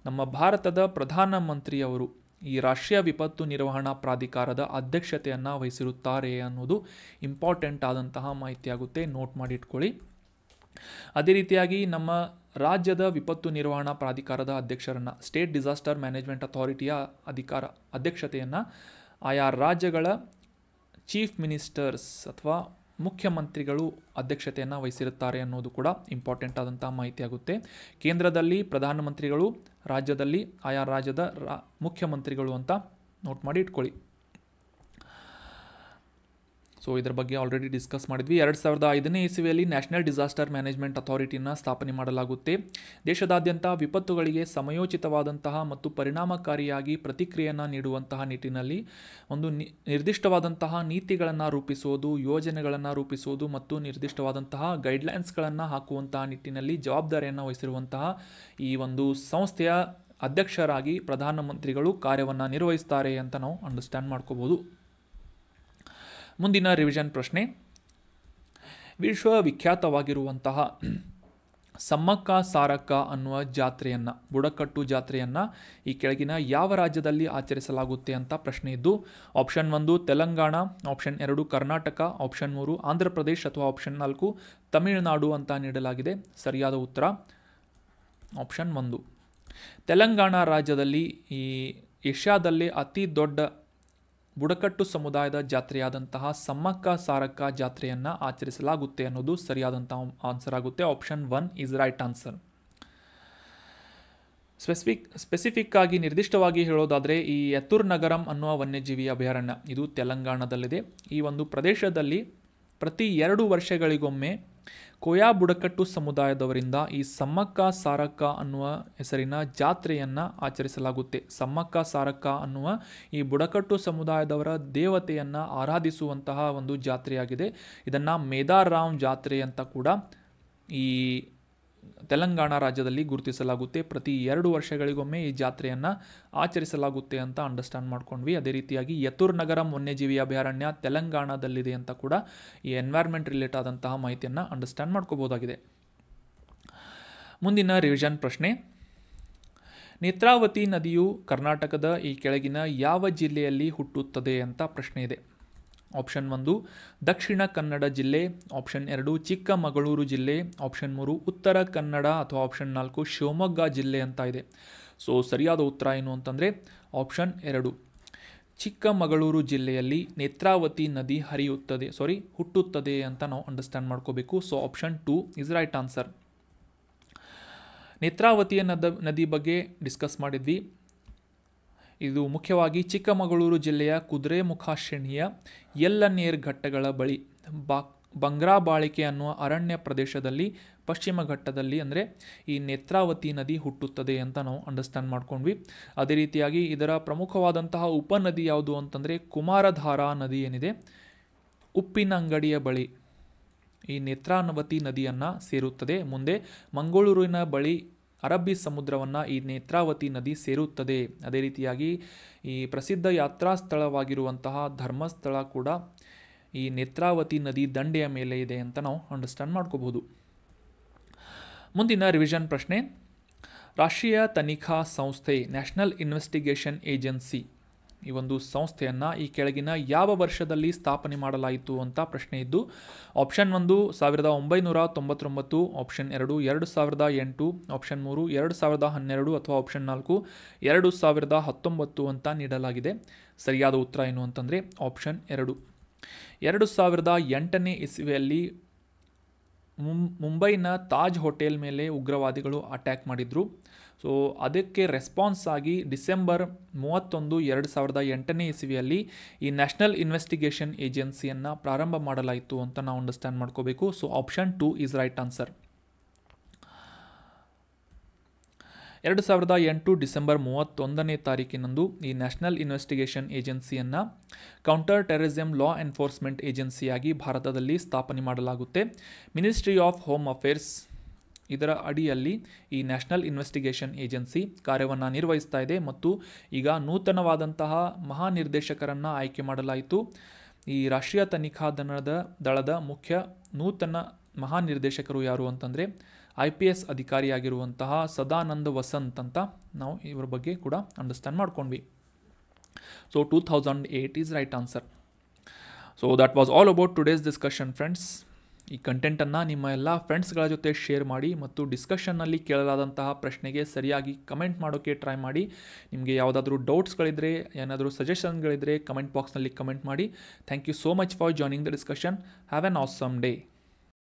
ನಮ್ಮ ಭಾರತದ ಪ್ರಧಾನಮಂತ್ರಿಯವರು ಈ ರಾಷ್ಟ್ರೀಯ ವಿಪತ್ತು ನಿರ್ವಹಣಾ ಪ್ರಾಧಿಕಾರದ ಅಧ್ಯಕ್ಷತೆಯನ್ನು ವಹಿಸಿರುತ್ತಾರೆ ಅನ್ನೋದು ಇಂಪಾರ್ಟೆಂಟ್ ಆದಂತಹ ಮಾಹಿತಿಯಾಗುತ್ತೆ, ನೋಟ್ ಮಾಡಿ ಇಟ್ಕೊಳ್ಳಿ. ಅದೇ ರೀತಿಯಾಗಿ ನಮ್ಮ ರಾಜ್ಯದ ವಿಪತ್ತು ನಿರ್ವಹಣಾ ಪ್ರಾಧಿಕಾರದ ಅಧ್ಯಕ್ಷರನ್ನು ಸ್ಟೇಟ್ ಡಿಸಾಸ್ಟರ್ ಮ್ಯಾನೇಜ್ಮೆಂಟ್ ಅಥಾರಿಟಿಯ ಅಧ್ಯಕ್ಷತೆಯನ್ನು ಆಯಾ ರಾಜ್ಯಗಳ ಚೀಫ್ ಮಿನಿಸ್ಟರ್ಸ್ ಅಥವಾ ಮುಖ್ಯಮಂತ್ರಿಗಳು ಅಧ್ಯಕ್ಷತೆಯನ್ನು ವಹಿಸಿರುತ್ತಾರೆ ಅನ್ನೋದು ಕೂಡ ಇಂಪಾರ್ಟೆಂಟ್ ಆದಂಥ ಮಾಹಿತಿಯಾಗುತ್ತೆ. ಕೇಂದ್ರದಲ್ಲಿ ಪ್ರಧಾನಮಂತ್ರಿಗಳು, ರಾಜ್ಯದಲ್ಲಿ ಆಯಾ ರಾಜ್ಯದ ಮುಖ್ಯಮಂತ್ರಿಗಳು ಅಂತ ನೋಟ್ ಮಾಡಿ ಇಟ್ಕೊಳ್ಳಿ. ಸೊ ಇದರ ಬಗ್ಗೆ ಆಲ್ರೆಡಿ ಡಿಸ್ಕಸ್ ಮಾಡಿದ್ವಿ. 2005ನೇ ಇಸವಿಯಲ್ಲಿ ನ್ಯಾಷನಲ್ ಡಿಸಾಸ್ಟರ್ ಮ್ಯಾನೇಜ್ಮೆಂಟ್ ಅಥಾರಿಟಿನ ಸ್ಥಾಪನೆ ಮಾಡಲಾಗುತ್ತೆ. ದೇಶದಾದ್ಯಂತ ವಿಪತ್ತುಗಳಿಗೆ ಸಮಯೋಚಿತವಾದಂತಹ ಮತ್ತು ಪರಿಣಾಮಕಾರಿಯಾಗಿ ಪ್ರತಿಕ್ರಿಯೆಯನ್ನು ನೀಡುವಂತಹ ನಿಟ್ಟಿನಲ್ಲಿ ಒಂದು ನಿರ್ದಿಷ್ಟವಾದಂತಹ ನೀತಿಗಳನ್ನು ರೂಪಿಸುವುದು, ಯೋಜನೆಗಳನ್ನು ರೂಪಿಸುವುದು ಮತ್ತು ನಿರ್ದಿಷ್ಟವಾದಂತಹ ಗೈಡ್ಲೈನ್ಸ್ಗಳನ್ನು ಹಾಕುವಂತಹ ನಿಟ್ಟಿನಲ್ಲಿ ಜವಾಬ್ದಾರಿಯನ್ನು ವಹಿಸಿರುವಂತಹ ಈ ಒಂದು ಸಂಸ್ಥೆಯ ಅಧ್ಯಕ್ಷರಾಗಿ ಪ್ರಧಾನಮಂತ್ರಿಗಳು ಕಾರ್ಯವನ್ನು ನಿರ್ವಹಿಸ್ತಾರೆ ಅಂತ ನಾವು ಅಂಡರ್ಸ್ಟ್ಯಾಂಡ್ ಮಾಡ್ಕೋಬೋದು. ಮುಂದಿನ ರಿವಿಷನ್ ಪ್ರಶ್ನೆ, ವಿಶ್ವವಿಖ್ಯಾತವಾಗಿರುವಂತಹ ಸಮ್ಮಕ್ಕ ಸಾರಕ್ಕ ಅನ್ನುವ ಜಾತ್ರೆಯನ್ನು, ಬುಡಕಟ್ಟು ಜಾತ್ರೆಯನ್ನು ಈ ಕೆಳಗಿನ ಯಾವ ರಾಜ್ಯದಲ್ಲಿ ಆಚರಿಸಲಾಗುತ್ತೆ ಅಂತ ಪ್ರಶ್ನೆ ಇದ್ದು, option 1 Telangana, option 2 Karnataka, option 3 Andhra Pradesh ಅಥವಾ ಆಪ್ಷನ್ 4 ತಮಿಳುನಾಡು ಅಂತ ನೀಡಲಾಗಿದೆ. ಸರಿಯಾದ ಉತ್ತರ ಆಪ್ಷನ್ 1. ತೆಲಂಗಾಣ ರಾಜ್ಯದಲ್ಲಿ ಈ ಏಷ್ಯಾದಲ್ಲೇ ಅತಿ ದೊಡ್ಡ ಬುಡಕಟ್ಟು ಸಮುದಾಯದ ಜಾತ್ರೆಯಾದಂತಹ ಸಮ್ಮಕ್ಕ ಸಾರಕ್ಕ ಜಾತ್ರೆಯನ್ನು ಆಚರಿಸಲಾಗುತ್ತೆ ಅನ್ನೋದು ಸರಿಯಾದಂತಹ ಆನ್ಸರ್ ಆಗುತ್ತೆ. Option 1 is right answer. Specific ಆಗಿ ನಿರ್ದಿಷ್ಟವಾಗಿ ಹೇಳೋದಾದರೆ ಈ ಯತ್ತೂರ್ ನಗರಂ ಅನ್ನುವ ವನ್ಯಜೀವಿ ಅಭಯಾರಣ್ಯ ಇದು ತೆಲಂಗಾಣದಲ್ಲಿದೆ. ಈ ಒಂದು ಪ್ರದೇಶದಲ್ಲಿ ಪ್ರತಿ 2 ವರ್ಷಗಳಿಗೊಮ್ಮೆ ಕೋಯಾ ಬುಡಕಟ್ಟು ಸಮುದಾಯದವರಿಂದ ಈ ಸಮ್ಮಕ್ಕ ಸಾರಕ್ಕ ಅನ್ನುವ ಹೆಸರಿನ ಜಾತ್ರೆಯನ್ನು ಆಚರಿಸಲಾಗುತ್ತೆ. ಸಮ್ಮಕ್ಕ ಸಾರಕ್ಕ ಅನ್ನುವ ಈ ಬುಡಕಟ್ಟು ಸಮುದಾಯದವರ ದೇವತೆಯನ್ನು ಆರಾಧಿಸುವಂತಹ ಒಂದು ಜಾತ್ರೆಯಾಗಿದೆ. ಇದನ್ನು ಮೇದಾರಾಮ್ ಜಾತ್ರೆ ಅಂತ ಕೂಡ ಈ ತೆಲಂಗಾಣ ರಾಜ್ಯದಲ್ಲಿ ಗುರುತಿಸಲಾಗುತ್ತೆ. ಪ್ರತಿ 2 ವರ್ಷಗಳಿಗೊಮ್ಮೆ ಈ ಜಾತ್ರೆಯನ್ನು ಆಚರಿಸಲಾಗುತ್ತೆ ಅಂತ ಅಂಡರ್ಸ್ಟ್ಯಾಂಡ್ ಮಾಡ್ಕೊಂಡ್ವಿ. ಅದೇ ರೀತಿಯಾಗಿ ಯತ್ತೂರ್ ನಗರಂ ವನ್ಯಜೀವಿ ಅಭಯಾರಣ್ಯ ತೆಲಂಗಾಣದಲ್ಲಿದೆ ಅಂತ ಕೂಡ ಈ ಎನ್ವೈರ್ಮೆಂಟ್ ರಿಲೇಟ್ ಆದಂತಹ ಮಾಹಿತಿಯನ್ನು ಅಂಡರ್ಸ್ಟ್ಯಾಂಡ್ ಮಾಡ್ಕೋಬೋದಾಗಿದೆ. ಮುಂದಿನ ರಿವಿಷನ್ ಪ್ರಶ್ನೆ, ನೇತ್ರಾವತಿ ನದಿಯು ಕರ್ನಾಟಕದ ಈ ಕೆಳಗಿನ ಯಾವ ಜಿಲ್ಲೆಯಲ್ಲಿ ಹುಟ್ಟುತ್ತದೆ ಅಂತ ಪ್ರಶ್ನೆ ಇದೆ. ಆಪ್ಷನ್ 1 ದಕ್ಷಿಣ ಕನ್ನಡ ಜಿಲ್ಲೆ, ಆಪ್ಷನ್ 2 ಚಿಕ್ಕಮಗಳೂರು ಜಿಲ್ಲೆ, ಆಪ್ಷನ್ 3 ಉತ್ತರ ಕನ್ನಡ ಅಥವಾ ಆಪ್ಷನ್ 4 ಶಿವಮೊಗ್ಗ ಜಿಲ್ಲೆ ಅಂತ ಇದೆ. ಸೊ ಸರಿಯಾದ ಉತ್ತರ ಏನು ಅಂತಂದರೆ ಆಪ್ಷನ್ 2 ಚಿಕ್ಕಮಗಳೂರು ಜಿಲ್ಲೆಯಲ್ಲಿ ನೇತ್ರಾವತಿ ನದಿ ಹುಟ್ಟುತ್ತದೆ ಅಂತ ನಾವು ಅಂಡರ್ಸ್ಟ್ಯಾಂಡ್ ಮಾಡ್ಕೋಬೇಕು. So option 2 is right answer. ನೇತ್ರಾವತಿಯ ನದಿ ಬಗ್ಗೆ ಡಿಸ್ಕಸ್ ಮಾಡಿದ್ವಿ. ಇದು ಮುಖ್ಯವಾಗಿ ಚಿಕ್ಕಮಗಳೂರು ಜಿಲ್ಲೆಯ ಕುದುರೆಮುಖ ಶ್ರೇಣಿಯ ಯಲ್ಲನೇರ್ ಘಟ್ಟಗಳ ಬಳಿ ಬಂಗ್ರಾಬಾಳಿಕೆ ಅನ್ನುವ ಅರಣ್ಯ ಪ್ರದೇಶದಲ್ಲಿ ಪಶ್ಚಿಮ ಘಟ್ಟದಲ್ಲಿ ಅಂದರೆ ಈ ನೇತ್ರಾವತಿ ನದಿ ಹುಟ್ಟುತ್ತದೆ ಅಂತ ನಾವು ಅಂಡರ್ಸ್ಟ್ಯಾಂಡ್ ಮಾಡ್ಕೊಂಡ್ವಿ. ಅದೇ ರೀತಿಯಾಗಿ ಇದರ ಪ್ರಮುಖವಾದಂತಹ ಉಪನದಿ ಯಾವುದು ಅಂತಂದರೆ ಕುಮಾರಧಾರಾ ನದಿ ಏನಿದೆ ಉಪ್ಪಿನಂಗಡಿಯ ಬಳಿ ಈ ನೇತ್ರಾವತಿ ನದಿಯನ್ನು ಸೇರುತ್ತದೆ. ಮುಂದೆ ಮಂಗಳೂರಿನ ಬಳಿ ಅರಬ್ಬಿ ಸಮುದ್ರವನ್ನು ಈ ನೇತ್ರಾವತಿ ನದಿ ಸೇರುತ್ತದೆ. ಅದೇ ರೀತಿಯಾಗಿ ಈ ಪ್ರಸಿದ್ಧ ಯಾತ್ರಾ ಸ್ಥಳವಾಗಿರುವಂತಹ ಧರ್ಮಸ್ಥಳ ಕೂಡ ಈ ನೇತ್ರಾವತಿ ನದಿ ದಂಡೆಯ ಮೇಲೆ ಇದೆ ಅಂತ ನಾವು ಅಂಡರ್ಸ್ಟ್ಯಾಂಡ್ ಮಾಡ್ಕೋಬಹುದು. ಮುಂದಿನ ರಿವಿಷನ್ ಪ್ರಶ್ನೆ, ರಾಷ್ಟ್ರೀಯ ತನಿಖಾ ಸಂಸ್ಥೆ ನ್ಯಾಷನಲ್ ಇನ್ವೆಸ್ಟಿಗೇಷನ್ ಏಜೆನ್ಸಿ ಈ ಒಂದು ಸಂಸ್ಥೆಯನ್ನು ಈ ಕೆಳಗಿನ ಯಾವ ವರ್ಷದಲ್ಲಿ ಸ್ಥಾಪನೆ ಮಾಡಲಾಯಿತು ಅಂತ ಪ್ರಶ್ನೆ ಇದ್ದು, ಆಪ್ಷನ್ 1 1999, ಆಪ್ಷನ್ 2 2008, ಆಪ್ಷನ್ 3 2012 ಅಥವಾ ಆಪ್ಷನ್ 4 2019 ಅಂತ ನೀಡಲಾಗಿದೆ. ಸರಿಯಾದ ಉತ್ತರ ಏನು ಅಂತಂದರೆ ಆಪ್ಷನ್ 2. 2008ನೇ ಇಸ್ವಿಯಲ್ಲಿ ಮುಂಬೈನ ತಾಜ್ ಹೋಟೆಲ್ ಮೇಲೆ ಉಗ್ರವಾದಿಗಳು ಅಟ್ಯಾಕ್ ಮಾಡಿದರು. ಸೊ ಅದಕ್ಕೆ ರೆಸ್ಪಾನ್ಸ್ ಆಗಿ ಡಿಸೆಂಬರ್ 31, 2008ನೇ ಇಸ್ವಿಯಲ್ಲಿ ಈ ನ್ಯಾಷನಲ್ ಇನ್ವೆಸ್ಟಿಗೇಷನ್ ಏಜೆನ್ಸಿಯನ್ನು ಪ್ರಾರಂಭ ಮಾಡಲಾಯಿತು ಅಂತ ನಾವು ಅಂಡರ್ಸ್ಟ್ಯಾಂಡ್ ಮಾಡ್ಕೋಬೇಕು. So option 2 is right answer. 2008 December 31ನೇ ತಾರೀಕಿನಂದು ಈ ನ್ಯಾಷನಲ್ ಇನ್ವೆಸ್ಟಿಗೇಷನ್ ಏಜೆನ್ಸಿಯನ್ನು ಕೌಂಟರ್ ಟೆರರಿಸಮ್ ಲಾ ಎನ್ಫೋರ್ಸ್ಮೆಂಟ್ ಏಜೆನ್ಸಿಯಾಗಿ ಭಾರತದಲ್ಲಿ ಸ್ಥಾಪನೆ ಮಾಡಲಾಗುತ್ತೆ. ಮಿನಿಸ್ಟ್ರಿ ಆಫ್ ಹೋಮ್ ಅಫೇರ್ಸ್ ಇದರ ಅಡಿಯಲ್ಲಿ ಈ ನ್ಯಾಷನಲ್ ಇನ್ವೆಸ್ಟಿಗೇಷನ್ ಏಜೆನ್ಸಿ ಕಾರ್ಯವನ್ನು ನಿರ್ವಹಿಸ್ತಾ ಇದೆ ಮತ್ತು ಈಗ ನೂತನವಾದಂತಹ ಮಹಾನಿರ್ದೇಶಕರನ್ನು ಆಯ್ಕೆ ಮಾಡಲಾಯಿತು. ಈ ರಾಷ್ಟ್ರೀಯ ತನಿಖಾ ದಳದ ಮುಖ್ಯ ನೂತನ ಮಹಾನಿರ್ದೇಶಕರು ಯಾರು ಅಂತಂದರೆ IPS ಅಧಿಕಾರಿಯಾಗಿರುವಂತಹ ಸದಾನಂದ ವಸಂತ್ ಅಂತ ನಾವು ಇವರ ಬಗ್ಗೆ ಕೂಡ ಅಂಡರ್ಸ್ಟ್ಯಾಂಡ್ ಮಾಡ್ಕೊಂಡ್ವಿ. So 2008 is right answer. So that was all about today's discussion friends. ಈ ಕಂಟೆಂಟನ್ನು ನಿಮ್ಮ ಎಲ್ಲ ಫ್ರೆಂಡ್ಸ್ಗಳ ಜೊತೆ ಶೇರ್ ಮಾಡಿ ಮತ್ತು ಡಿಸ್ಕಷನ್ನಲ್ಲಿ ಕೇಳಲಾದಂತಹ ಪ್ರಶ್ನೆಗೆ ಸರಿಯಾಗಿ ಕಮೆಂಟ್ ಮಾಡೋಕ್ಕೆ ಟ್ರೈ ಮಾಡಿ. ನಿಮಗೆ ಯಾವುದಾದ್ರೂ ಡೌಟ್ಸ್ಗಳಿದ್ದರೆ, ಏನಾದರೂ ಸಜೆಷನ್ಗಳಿದ್ದರೆ ಕಮೆಂಟ್ ಬಾಕ್ಸ್ನಲ್ಲಿ ಕಮೆಂಟ್ ಮಾಡಿ. Thank you so much for joining the discussion. Have an awesome day.